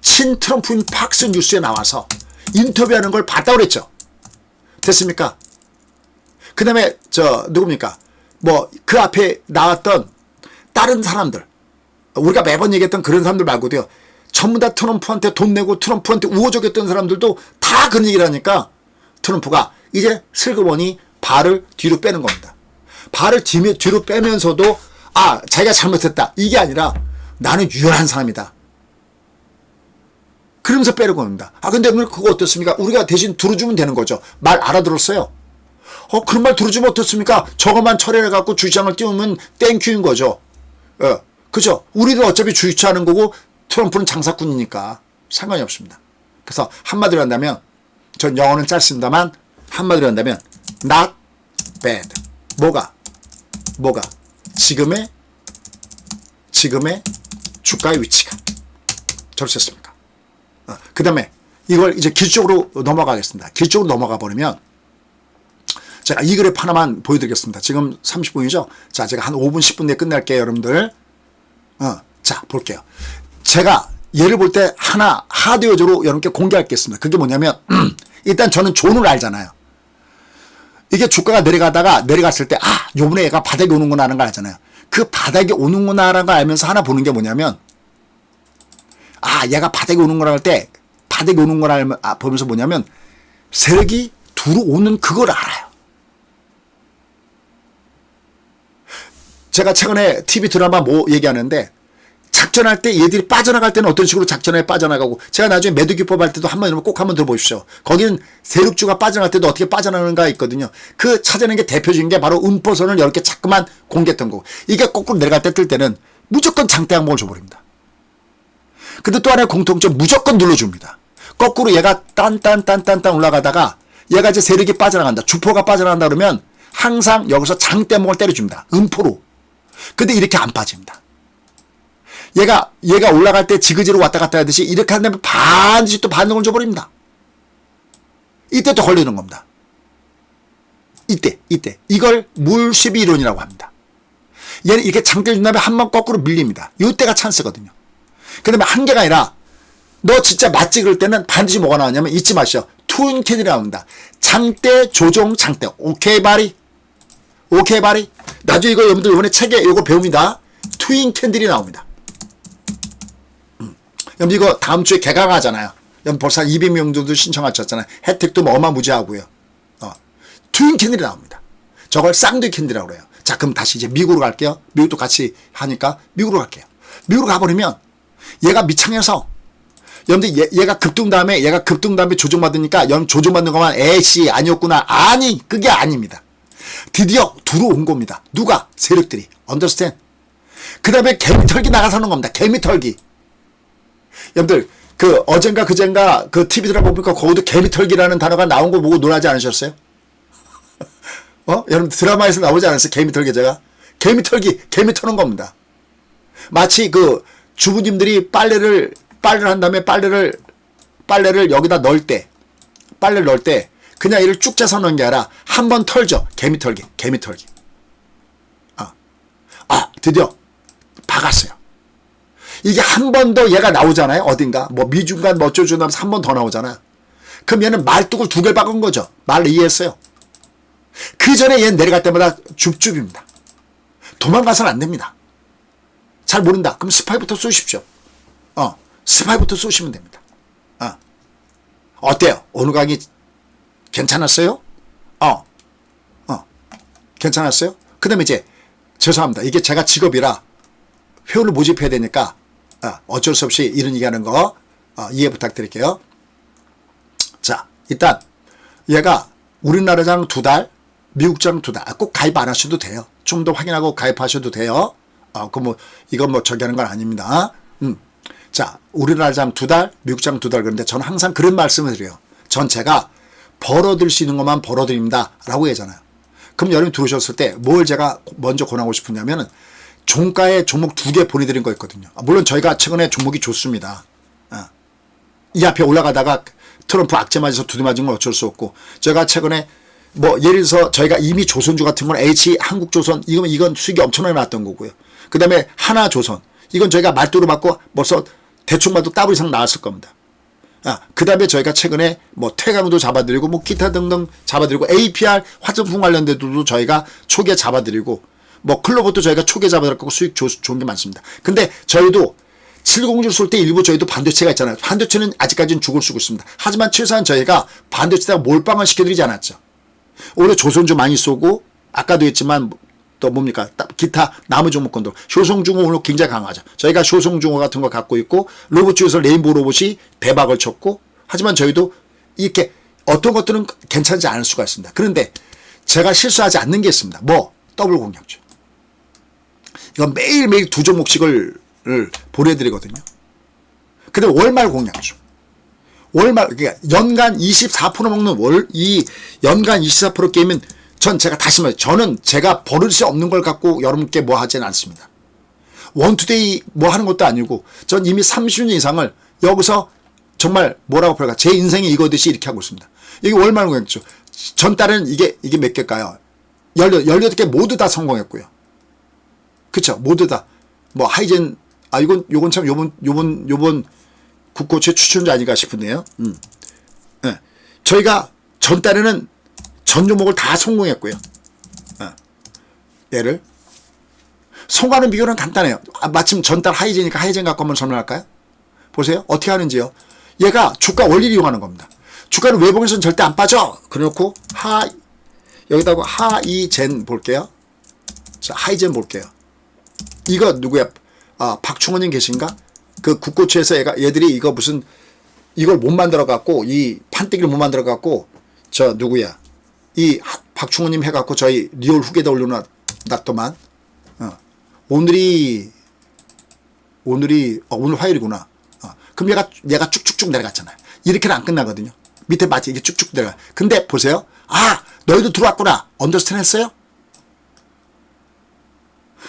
친 트럼프인 팍스 뉴스에 나와서 인터뷰하는 걸 봤다고 그랬죠. 됐습니까? 그 다음에 누굽니까? 그 앞에 나왔던 다른 사람들, 우리가 매번 얘기했던 그런 사람들 말고도요. 전부 다 트럼프한테 돈 내고 트럼프한테 우호적이었던 사람들도 다 그런 얘기를 하니까 트럼프가 이제 슬그머니 발을 뒤로 빼는 겁니다. 발을 뒤로 빼면서도 자기가 잘못했다. 이게 아니라 나는 유연한 사람이다. 그러면서 빼는 겁니다. 근데 오늘 그거 어떻습니까? 우리가 대신 들어주면 되는 거죠. 말 알아들었어요. 그런 말 들어주면 어떻습니까? 저것만 처리해갖고 주장을 띄우면 땡큐인 거죠. 그죠? 우리도 어차피 주유차하는 거고 트럼프는 장사꾼이니까 상관이 없습니다. 그래서 한마디로 한다면 전 영어는 짧습니다만 한마디로 한다면 not bad. 뭐가? 지금의 주가의 위치가 좋으셨습니까? 그 다음에 이걸 이제 기술적으로 넘어가겠습니다. 기술적으로 넘어가 버리면 제가 이 그래프 하나만 보여드리겠습니다. 지금 30분이죠? 자, 제가 한 5분, 10분 내에 끝낼게요, 여러분들. 자, 볼게요. 제가 예를 볼 때 하나 하드웨어적으로 여러분께 공개하겠습니다. 그게 뭐냐면 일단 저는 존을 알잖아요. 이게 주가가 내려갔을 때 요번에 얘가 바닥에 오는구나 하는 걸 알잖아요. 그 바닥에 오는구나 라는 걸 알면서 하나 보는 게 뭐냐면 얘가 바닥에 오는구나 할 때 바닥에 오는구나 보면서 뭐냐면 세력이 들어오는 그걸 알아요. 제가 최근에 TV 드라마 얘기하는데 작전할 때 얘들이 빠져나갈 때는 어떤 식으로 작전에 빠져나가고 제가 나중에 매도기법 할 때도 한번 꼭 한번 들어보십시오. 거기는 세력주가 빠져나갈 때도 어떻게 빠져나가는가 있거든요. 그 찾아낸 게 대표적인 게 바로 음포선을 이렇게 자꾸만 공개했던 거고 이게 거꾸로 내려갈 때 뜰 때는 무조건 장대 항목을 줘버립니다. 근데 또 하나의 공통점 무조건 눌러줍니다. 거꾸로 얘가 딴 올라가다가 얘가 이제 세력이 빠져나간다. 주포가 빠져나간다 그러면 항상 여기서 장대 항목을 때려줍니다. 음포로. 근데 이렇게 안 빠집니다. 얘가 올라갈 때 지그재로 왔다 갔다 하듯이 이렇게 한다면 반드시 또 반등을 줘버립니다. 이때 또 걸리는 겁니다. 이때. 이걸 물시비 이론이라고 합니다. 얘는 이렇게 장대 준 다음에 한번 거꾸로 밀립니다. 이때가 찬스거든요. 그 다음에 한 개가 아니라 너 진짜 맛 찍을 때는 반드시 뭐가 나오냐면 잊지 마시오. 트윈 캔들이 나옵니다. 장대, 조종, 장대. 오케이 바리? 나중에 이거 여러분들 이번에 책에 이거 배웁니다. 트윈 캔들이 나옵니다. 여러분 이거 다음 주에 개강하잖아요. 여러분 벌써 200명 정도 신청하셨잖아요. 혜택도 뭐 어마무지하고요. 트윈 캔들이 나옵니다. 저걸 쌍둥이 캔들이라고 그래요. 자 그럼 다시 이제 미국으로 갈게요. 미국도 같이 하니까 미국으로 갈게요. 미국으로 가버리면 얘가 밑창에서 여러분들 얘가 급등 다음에 조정받으니까 여러분 조정받는 것만 에이씨 아니었구나. 아니 그게 아닙니다. 드디어 들어온 겁니다. 누가? 세력들이. understand? 그 다음에 개미털기 나가서는 겁니다. 개미털기. 여러분들 그 어젠가 그젠가 그 TV 드라마 보니까 거기도 개미털기라는 단어가 나온 거 보고 놀라지 않으셨어요? 여러분 드라마에서 나오지 않았어요? 개미털기 제가? 개미 터는 겁니다. 마치 그 주부님들이 빨래를 한 다음에 빨래를 여기다 넣을 때 그냥 이를 쭉 짜서 넣은 게 아니라 한 번 털죠. 개미털기. 드디어 박았어요. 이게 한 번 더 얘가 나오잖아요. 어딘가 뭐 미중간 뭐 어쩌고 하면서 한 번 더 나오잖아요. 그럼 얘는 말뚝을 2개 박은 거죠. 말 이해했어요. 그 전에 얘는 내려갈 때마다 줍줍입니다. 도망가서는 안 됩니다. 잘 모른다. 그럼 스파이부터 쏘십시오. 스파이부터 쏘시면 됩니다. 어때요? 오늘 강의 괜찮았어요? 괜찮았어요? 그 다음에 이제 죄송합니다. 이게 제가 직업이라 회원을 모집해야 되니까 어쩔 수 없이 이런 얘기하는 거 이해 부탁드릴게요. 자 일단 얘가 우리나라장 2달 미국장 2달 꼭 가입 안 하셔도 돼요. 좀 더 확인하고 가입하셔도 돼요. 이건 뭐 저기 하는 건 아닙니다. 자 우리나라장 2달 미국장 2달 그런데 저는 항상 그런 말씀을 드려요. 전 제가 벌어들 수 있는 것만 벌어드립니다 라고 하잖아요. 그럼 여러분이 들어오셨을 때 뭘 제가 먼저 권하고 싶으냐면은 종가에 종목 2개 보내드린 거 있거든요. 물론 저희가 최근에 종목이 좋습니다. 이 앞에 올라가다가 트럼프 악재 맞아서 두대 맞은 건 어쩔 수 없고 제가 최근에 뭐 예를 들어서 저희가 이미 조선주 같은 건 H 한국조선 이건 수익이 엄청나게 났던 거고요. 그 다음에 하나조선 이건 저희가 말도로 받고 벌써 대충 봐도 더블 이상 나왔을 겁니다. 그 다음에 저희가 최근에 뭐 태강도 잡아드리고 뭐 기타 등등 잡아드리고 APR 화장품 관련돼도 저희가 초기에 잡아드리고 뭐 클로버도 저희가 초기에 잡아드리고 수익 좋은 게 많습니다. 근데 저희도 7공주를 쏠 때 일부 저희도 반도체가 있잖아요. 반도체는 아직까지는 죽을 쓰고 있습니다. 하지만 최소한 저희가 반도체에다가 몰빵을 시켜드리지 않았죠. 오히려 조선주 많이 쏘고 아까도 했지만 또 뭡니까 기타 나무 종목군들 효성중호 오늘 굉장히 강하죠. 저희가 효성중호 같은 거 갖고 있고 로봇 중에서 레인보우 로봇이 대박을 쳤고 하지만 저희도 이렇게 어떤 것들은 괜찮지 않을 수가 있습니다. 그런데 제가 실수하지 않는 게 있습니다. 뭐 더블 공략주 이건 매일매일 2종목씩을 보내드리거든요. 근데 월말 공략주 월말 그러니까 연간 24% 먹는 이 연간 24% 게임은 제가 다시 말해요. 저는 제가 버릇이 없는 걸 갖고 여러분께 뭐 하지는 않습니다. 원투데이 뭐 하는 것도 아니고 전 이미 30년 이상을 여기서 정말 뭐라고 표현할까 제 인생이 이거듯이 이렇게 하고 있습니다. 이게 월말 공략주 전 달은 이게 몇 개일까요? 18개 모두 다 성공했고요. 그쵸 모두 다 뭐 하이젠 요건 참 요번 국고채 추천자 아닌가 싶은데요. 예. 저희가 전달에는 전 종목을 다 성공했고요. 얘를 성공하는 비결은 간단해요. 마침 전달 하이젠이니까 하이젠 갖고 한번 설명할까요? 보세요. 어떻게 하는지요. 얘가 주가 원리를 이용하는 겁니다. 주가는 외봉에서는 절대 안 빠져. 그래놓고 여기다가 하이젠 볼게요. 자, 하이젠 볼게요. 이거 누구야? 박충원님 계신가? 그 국고채에서 얘들이 이거 무슨 이걸 못 만들어 갖고 이 판때기를 못 만들어 갖고 저 누구야? 이 박충원님 해갖고 저희 리얼 후계에 올려놨더만. 오늘 화요일이구나. 그럼 얘가 쭉쭉쭉 내려갔잖아요. 이렇게는 안 끝나거든요. 밑에 마치 이게 쭉쭉 내려가. 근데 보세요. 너희도 들어왔구나. 언더스탠 했어요?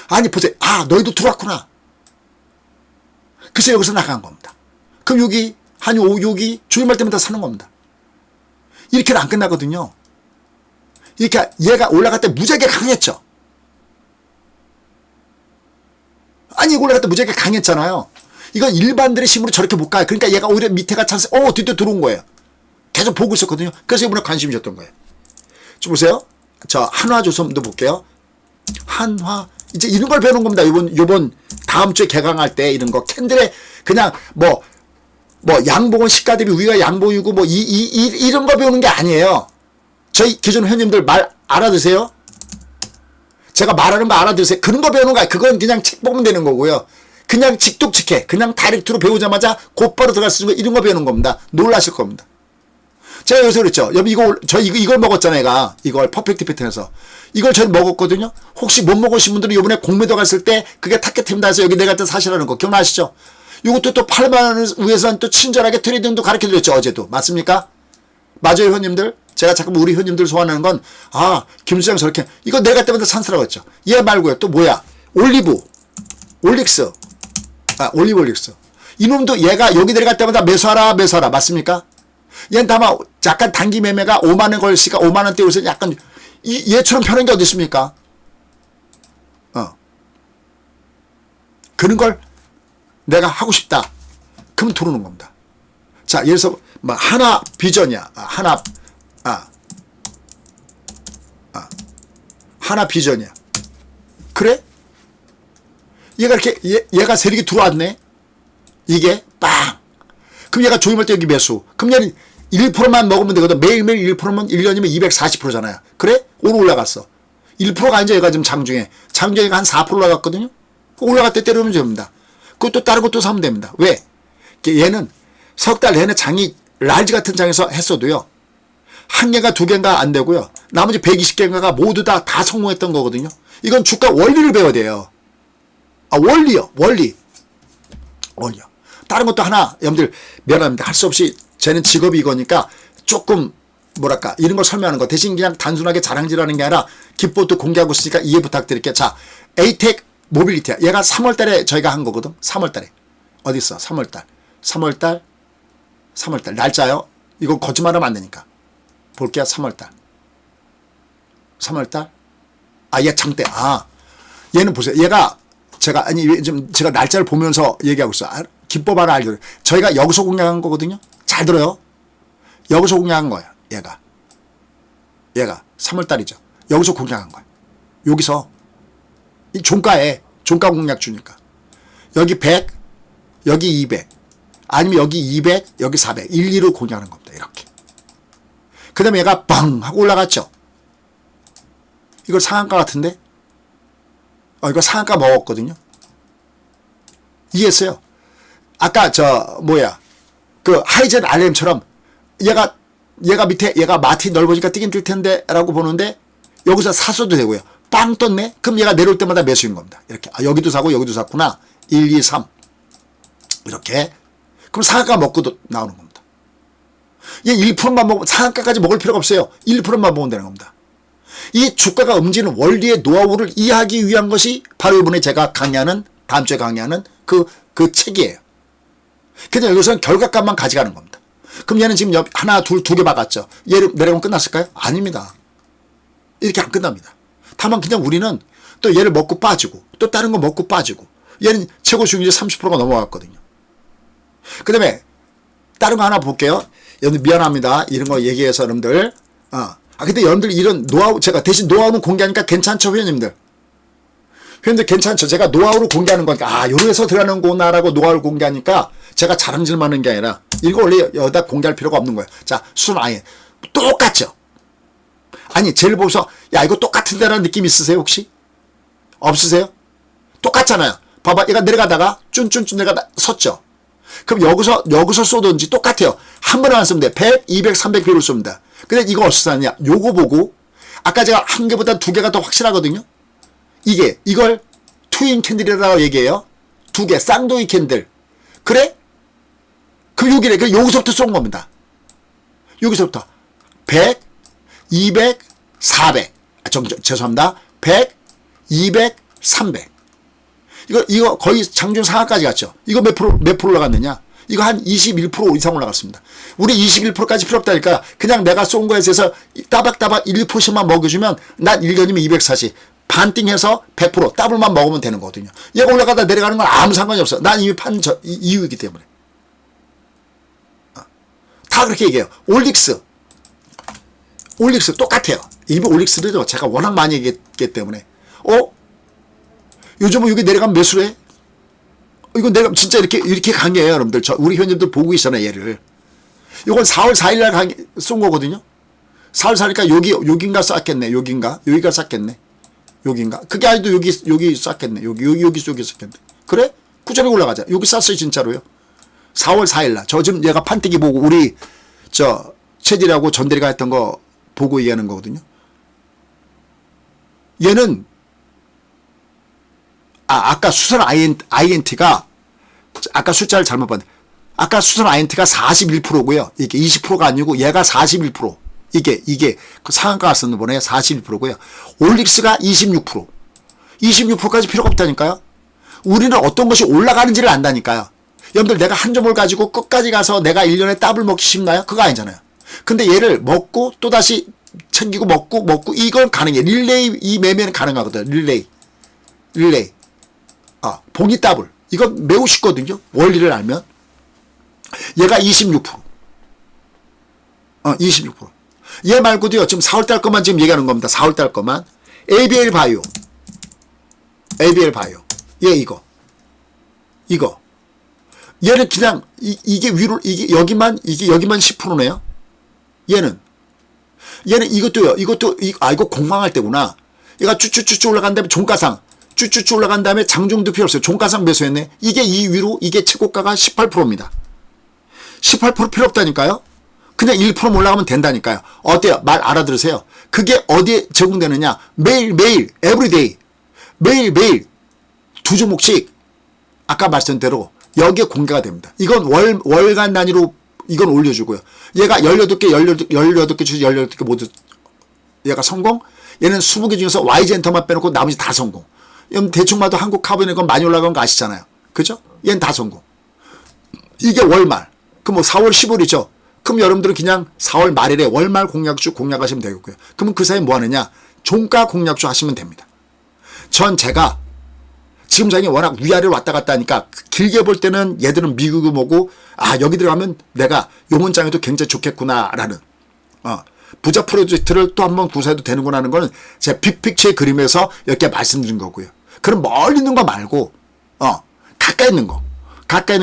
아니 보세요. 너희도 들어왔구나. 그래서 여기서 나간 겁니다. 그럼 여기 여기 주임할 때마다 사는 겁니다. 이렇게는 안 끝나거든요. 이렇게 얘가 올라갈 때 무지하게 강했죠. 아니 이거 올라갈 때 무지하게 강했잖아요. 이건 일반들의 힘으로 저렇게 못 가요. 그러니까 얘가 오히려 밑에가 찬스 드디어 들어온 거예요. 계속 보고 있었거든요. 그래서 이번에 관심이 줬던 거예요. 좀 보세요. 저 한화조선도 볼게요. 한화 이제 이런 걸 배우는 겁니다. 요번 다음 주에 개강할 때 이런 거 캔들에 그냥 뭐 양봉은 시가 대비 위가 양봉이고 이런 거 배우는 게 아니에요. 저희 기존 회원님들 말 알아두세요. 제가 말하는 거 알아두세요. 그런 거 배우는 거야. 그건 그냥 책 보면 되는 거고요. 그냥 직독직해. 그냥 다이렉트로 배우자마자 곧바로 들어갈 수 있는 거 이런 거 배우는 겁니다. 놀라실 겁니다. 제가 여기서 그랬죠. 여기 이걸 먹었잖아요. 이걸 퍼펙트 패턴에서. 이걸 저는 먹었거든요. 혹시 못 먹으신 분들은 이번에 공매도 갔을 때 그게 타겟입니다 해서 여기 내가 또 사시라는 거 기억나시죠? 이것도 또 8만원 위해서는 또 친절하게 트레이딩도 가르쳐 드렸죠. 어제도. 맞습니까? 맞아요, 회원님들? 제가 자꾸 우리 회원님들 소환하는 건 김수장 저렇게 이거 내가 때마다 찬스라고 했죠. 얘 말고요. 또 뭐야? 올릭스. 올릭스. 이놈도 얘가 여기 내려갈 때마다 매수하라. 맞습니까? 얘는 다만 약간 단기 매매가 5만원 걸시가 5만원대 오서 약간 얘처럼 편한 게 어디 있습니까? 그런 걸 내가 하고 싶다. 그럼 들어오는 겁니다. 자, 예를 들어서 하나 비전이야. 하나 비전이야. 그래? 얘가 세력이 들어왔네. 이게 빵. 그럼 얘가 조임할 때 여기 매수. 그럼 얘는 1%만 먹으면 되거든. 매일매일 1%면 1년이면 240%잖아요. 그래? 오늘 올라갔어. 1%가 아니죠. 얘가 지금 장중에 한 4% 올라갔거든요. 올라갈 때 때리면 됩니다. 그것도 다른 것도 사면 됩니다. 왜? 얘는 석 달 내내 장이 라지 같은 장에서 했어도요. 한 개가 두 개가 안 되고요. 나머지 120개가 모두 다 성공했던 거거든요. 이건 주가 원리를 배워야 돼요. 원리요. 다른 것도 하나 여러분들 미안합니다. 할 수 없이 쟤는 직업이 이거니까 조금 뭐랄까 이런 걸 설명하는 거 대신 그냥 단순하게 자랑질하는 게 아니라 기법도 공개하고 있으니까 이해 부탁드릴게요. 자, 에이텍 모빌리티야. 얘가 3월달에 저희가 한 거거든. 3월달에 어디 있어? 3월달 날짜요. 이거 거짓말하면 안 되니까 볼게요. 3월달 얘 장대. 얘는 보세요. 얘가 제가 날짜를 보면서 얘기하고 있어. 기법 하나 알죠. 저희가 여기서 공략한 거거든요. 잘 들어요. 여기서 공략한 거야. 얘가 3월달이죠. 여기서 공략한 거야. 여기서 이 종가 공략 주니까 여기 100, 여기 200, 아니면 여기 200, 여기 400, 1, 2로 공략하는 겁니다. 이렇게. 그 다음에 얘가 빵 하고 올라갔죠. 이걸 상한가 같은데? 이거 상한가 먹었거든요. 이해했어요? 아까 그 하이젠 RM처럼 얘가 밑에 얘가 마티 넓어지니까 뛰긴 뛸 텐데 라고 보는데 여기서 사서도 되고요. 빵 떴네? 그럼 얘가 내려올 때마다 매수인 겁니다. 이렇게. 여기도 사고 여기도 샀구나. 1, 2, 3 이렇게. 그럼 상한가 먹고도 나오는 겁니다. 얘 1%만 먹으면 상한가까지 먹을 필요가 없어요. 1%만 먹으면 되는 겁니다. 이 주가가 움직이는 원리의 노하우를 이해하기 위한 것이 바로 이번에 제가 다음 주에 강의하는 그 책이에요. 그냥 여기서는 결과값만 가져가는 겁니다. 그럼 얘는 지금 하나, 둘, 두 개 박았죠. 얘를 내려오면 끝났을까요? 아닙니다. 이렇게 안 끝납니다. 다만 그냥 우리는 또 얘를 먹고 빠지고 또 다른 거 먹고 빠지고 얘는 최고 수익률이 30%가 넘어갔거든요. 그 다음에 다른 거 하나 볼게요. 여러분들 미안합니다. 이런 거 얘기해서 여러분들. 근데 여러분들 이런 노하우, 제가 대신 노하우는 공개하니까 괜찮죠, 회원님들? 회원님들 괜찮죠? 제가 노하우로 공개하는 거니까, 요래서 들어가는구나라고 노하우를 공개하니까 제가 자랑질만 하는 게 아니라, 이거 원래 여기다 공개할 필요가 없는 거예요. 자, 수능 아예. 똑같죠? 아니, 쟤를 보고서, 야, 이거 똑같은데라는 느낌 있으세요, 혹시? 없으세요? 똑같잖아요. 봐봐, 얘가 내려가다가, 쭌쭌쭌 내려가다 섰죠? 그럼 여기서 쏘든지 똑같아요. 한 번에 쓰면 돼. 100, 200, 300 비율을 쏩니다. 근데 이거 어디서 샀냐? 요거 보고, 아까 제가 한 개보다 두 개가 더 확실하거든요? 이걸 트윈 캔들이라고 얘기해요. 두 개, 쌍둥이 캔들. 그래? 여기서부터 쏜 겁니다. 여기서부터. 100, 200, 400. 죄송합니다. 100, 200, 300. 이거 거의 장중 상하까지 갔죠. 이거 몇 프로 올라갔느냐? 이거 한 21% 이상 올라갔습니다. 우리 21%까지 필요 없다니까. 그냥 내가 쏜 거에 대해서 따박따박 1%씩만 먹여주면 난 1년이면 240. 반띵해서 100% 더블만 먹으면 되는 거거든요. 얘가 올라가다 내려가는 건 아무 상관이 없어. 난 이미 판 이유이기 때문에. 다 그렇게 얘기해요. 올릭스 똑같아요. 이미 올릭스를 제가 워낙 많이 얘기했기 때문에. 요즘은 여기 내려가면 몇 수래? 이거 내가 진짜 이렇게 강해요, 여러분들. 우리 회원님들 보고 계시잖아요, 얘를. 이건 4월 4일날 쏜 거거든요. 4월 4일이니까 여긴가 쐈겠네. 여기가 쐈겠네. 여긴가? 그게 아니도 여기 쐈겠네. 여기 쐈겠네. 그래? 꾸준히 올라가자. 여기 쐈어요, 진짜로요. 4월 4일날. 저 지금 얘가 판때기 보고 우리, 최딜하고 전대리가 했던 거 보고 얘기하는 거거든요. 얘는, 아까 수선 INT가, 아까 숫자를 잘못 봤네. 아까 수선 INT가 41%고요. 이게 20%가 아니고 얘가 41%. 이게 상한가 갔었는 보네. 41%고요. 올릭스가 26%. 26%까지 필요가 없다니까요. 우리는 어떤 것이 올라가는지를 안다니까요. 여러분들 내가 한 점을 가지고 끝까지 가서 내가 1년에 더블 먹기 쉽나요? 그거 아니잖아요. 근데 얘를 먹고 또다시 챙기고 먹고 이건 가능해. 릴레이 이 매매는 가능하거든. 릴레이. 봉이 더블. 이건 매우 쉽거든요. 원리를 알면. 얘가 26%. 26%. 얘 말고도요. 지금 4월달 것만 지금 얘기하는 겁니다. 4월달 것만. ABL 바이오. 얘 이거. 얘는 그냥 이게 위로 여기만 10%네요. 얘는 이것도요. 이거 공방할 때구나. 얘가 쭈쭈쭈쭈 올라간 다음에 종가상. 쭈쭈쭈 올라간 다음에 장중도 필요 없어요. 종가상 매수했네. 이게 이 위로 이게 최고가가 18%입니다. 18% 필요 없다니까요. 그냥 1% 올라가면 된다니까요. 어때요? 말 알아들으세요. 그게 어디에 적용되느냐? 매일 에브리데이 매일 두 종목씩 아까 말씀드린 대로 여기에 공개가 됩니다. 이건 월간 단위로 이건 올려주고요. 얘가 18개 중에서 18개 모두 얘가 성공. 얘는 20개 중에서 YG엔터만 빼놓고 나머지 다 성공. 대충 봐도 한국 카본에 건 많이 올라간 거 아시잖아요. 그죠? 얘는 다 성공. 이게 월말. 그럼 4월 15일이죠. 그럼 여러분들은 그냥 4월 말일에 월말 공략주 공략하시면 되겠고요. 그러면 그 사이에 뭐 하느냐? 종가 공략주 하시면 됩니다. 제가 지금 장이 워낙 위아래로 왔다 갔다 하니까 길게 볼 때는 얘들은 미국이 뭐고 여기 들어가면 내가 요 문장에도 굉장히 좋겠구나라는 부자 프로젝트를 또 한번 구사해도 되는구나 하는 거는 제 빅픽처의 그림에서 이렇게 말씀드린 거고요. 그럼 멀리 있는 거 말고 가까이 있는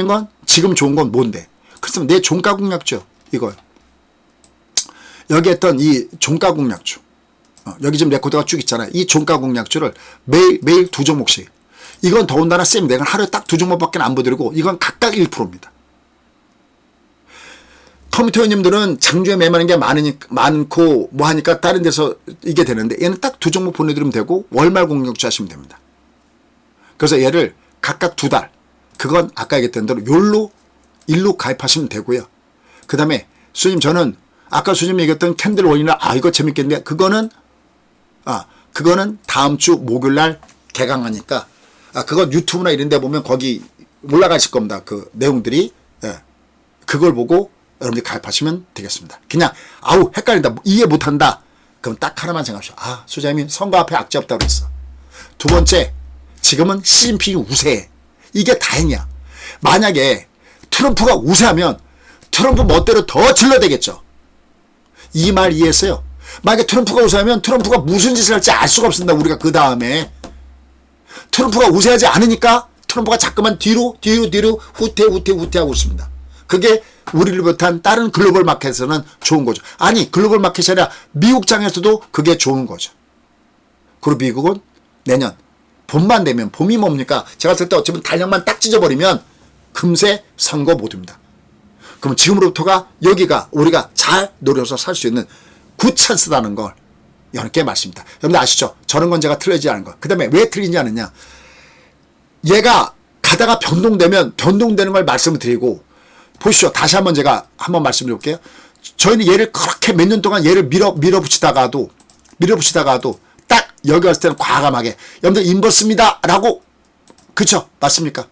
건 지금 좋은 건 뭔데? 그래서 내 종가 공략주 이걸 여기 했던 이 종가 공략주 여기 지금 레코드가 쭉 있잖아요. 이 종가 공략주를 매일 두 종목씩 이건 더군다나 쌤 내가 하루에 딱 두 종목밖에 안 보여드리고 이건 각각 1%입니다. 컴퓨터 회원님들은 장주에 매매하는 게 많고 뭐 하니까 다른 데서 이게 되는데 얘는 딱 두 종목 보내드리면 되고 월말 공략주 하시면 됩니다. 그래서 얘를 각각 2달 그건 아까 얘기했던 대로 일로 가입하시면 되고요. 그 다음에 수님 저는 아까 수님 얘기했던 캔들 원이나 이거 재밌겠는데 그거는 다음 주 목요일날 개강하니까 그건 유튜브나 이런 데 보면 거기 올라가실 겁니다. 그 내용들이. 그걸 보고 여러분들이 가입하시면 되겠습니다. 그냥 헷갈린다 이해 못한다 그럼 딱 하나만 생각하십시오. 수장님이 선거 앞에 악재 없다고 그랬어. 두 번째 지금은 시진핑이 우세해. 이게 다행이야. 만약에 트럼프가 우세하면 트럼프 멋대로 더 질러대겠죠. 이 말 이해했어요? 만약에 트럼프가 우세하면 트럼프가 무슨 짓을 할지 알 수가 없습니다. 우리가 그 다음에 트럼프가 우세하지 않으니까 트럼프가 자꾸만 뒤로 후퇴하고 있습니다. 그게 우리를 비롯한 다른 글로벌 마켓에서는 좋은 거죠. 아니 글로벌 마켓이 아니라 미국 장에서도 그게 좋은 거죠. 그리고 미국은 내년 봄만 되면, 봄이 뭡니까? 제가 쓸 때 어쩌면 달력만 딱 찢어버리면 금세 선거 모드입니다. 그럼 지금으로부터가 여기가 우리가 잘 노려서 살 수 있는 굿 찬스라는 걸 여러분께 말씀입니다. 여러분들 아시죠? 저런 건 제가 틀리지 않은 거. 그 다음에 왜 틀리지 않느냐? 얘가 가다가 변동되면 변동되는 걸 말씀을 드리고, 보시죠. 다시 한번 제가 한번 말씀드릴게요. 저희는 얘를 그렇게 몇 년 동안 얘를 밀어붙이다가도 딱 여기 왔을 때는 과감하게 여러분들 인버스입니다 라고, 그쵸? 맞습니까?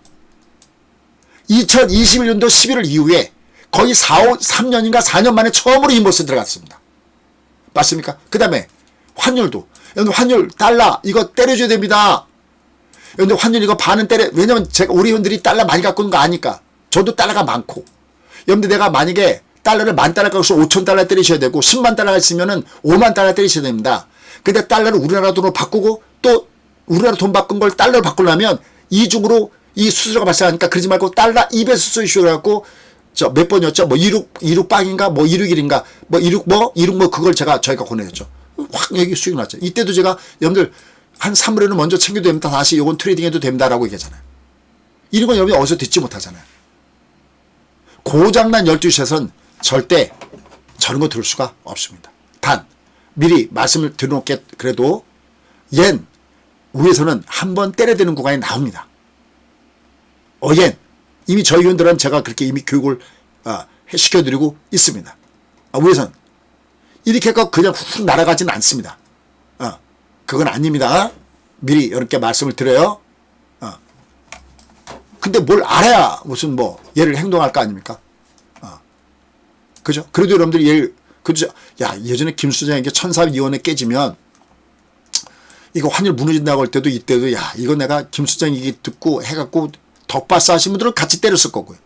2021년도 11월 이후에 거의 3년인가 4년 만에 처음으로 인버스 들어갔습니다. 맞습니까? 그 다음에 환율도, 여러분 환율 달러 이거 때려줘야 됩니다. 여러분들 환율 이거 반은 왜냐면 제가 우리 회원들이 달러 많이 갖고 있는 거 아니까. 저도 달러가 많고. 여러분들 내가 만약에 달러를 10,000달러 갖고 5,000달러 때리셔야 되고 10만 달러가 있으면은 5만 달러 때리셔야 됩니다. 근데 달러를 우리나라 돈으로 바꾸고 또 우리나라 돈 바꾼 걸 달러로 바꾸려면 이중으로 이 수수료가 발생하니까 그러지 말고 달러 2배수 수수료 갖고 저 몇 번이었죠? 뭐 26 빵인가 뭐 261인가 뭐 26 그걸 저희가 보내줬죠. 확 여기 수익 났죠. 이때도 제가 여러분들 한 3월에는 먼저 챙겨도 됩니다. 다시 이건 트레이딩해도 됩니다라고 얘기하잖아요. 이런 건 여러분이 어디서 듣지 못하잖아요. 고장난 12시에선 절대 저런 거 들을 수가 없습니다. 단 미리 말씀을 드려놓게 그래도 옌 위에서는 한번 때려대는 구간이 나옵니다. 옌 이미 저희 회원들은 제가 그렇게 이미 교육을 시켜드리고 있습니다. 위에서는 이렇게 해서 그냥 훅 날아가지는 않습니다. 그건 아닙니다. 미리 여러분께 말씀을 드려요. 근데 뭘 알아야 무슨 뭐 얘를 행동할 거 아닙니까? 그죠? 그래도 여러분들이 얘를, 그죠? 야, 예전에 김수장에게 1,400원에 깨지면 이거 환율 무너진다고 할 때도 이때도 야, 이거 내가 김수장 얘기 듣고 해갖고 덕바스 하신 분들은 같이 때렸을 거고요.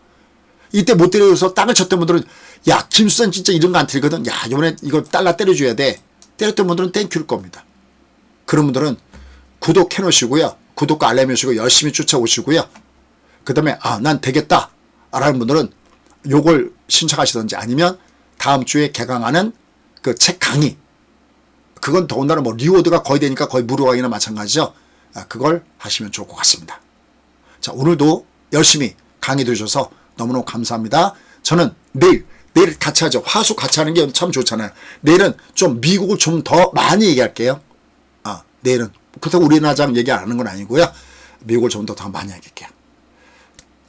이때 못 때려서 땅을 쳤던 분들은 야, 김수장 진짜 이런 거 안 틀거든. 야, 이번에 이거 달러 때려줘야 돼. 때렸던 분들은 땡큐일 겁니다. 그런 분들은 구독해 놓으시고요. 구독과 알람 해주시고 열심히 쫓아오시고요. 그 다음에 난 되겠다 라는 분들은 요걸 신청하시든지 아니면 다음 주에 개강하는 그 책 강의, 그건 더군다나 뭐 리워드가 거의 되니까 거의 무료 강의나 마찬가지죠. 그걸 하시면 좋을 것 같습니다. 자, 오늘도 열심히 강의 들으셔서 너무너무 감사합니다. 저는 내일 같이 하죠. 화수 같이 하는 게 참 좋잖아요. 내일은 좀 미국을 좀 더 많이 얘기할게요. 내일은 그렇다고 우리나라 얘기 안 하는 건 아니고요. 미국을 좀 더 많이 얘기할게요.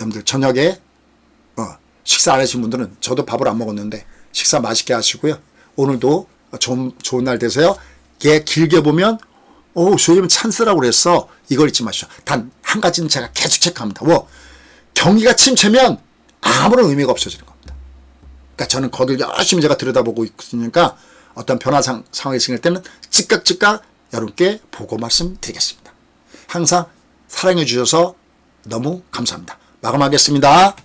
여러분들 저녁에 식사 안 하신 분들은, 저도 밥을 안 먹었는데 식사 맛있게 하시고요. 오늘도 좋은 날 되세요. 얘 길게 보면 소위님 찬스라고 그랬어. 이걸 잊지 마시죠. 단 한 가지는 제가 계속 체크합니다. 경기가 침체면 아무런 의미가 없어지는 겁니다. 그러니까 저는 거기를 열심히 제가 들여다보고 있으니까 어떤 변화 상황이 생길 때는 즉각 여러분께 보고 말씀드리겠습니다. 항상 사랑해 주셔서 너무 감사합니다. 마감하겠습니다.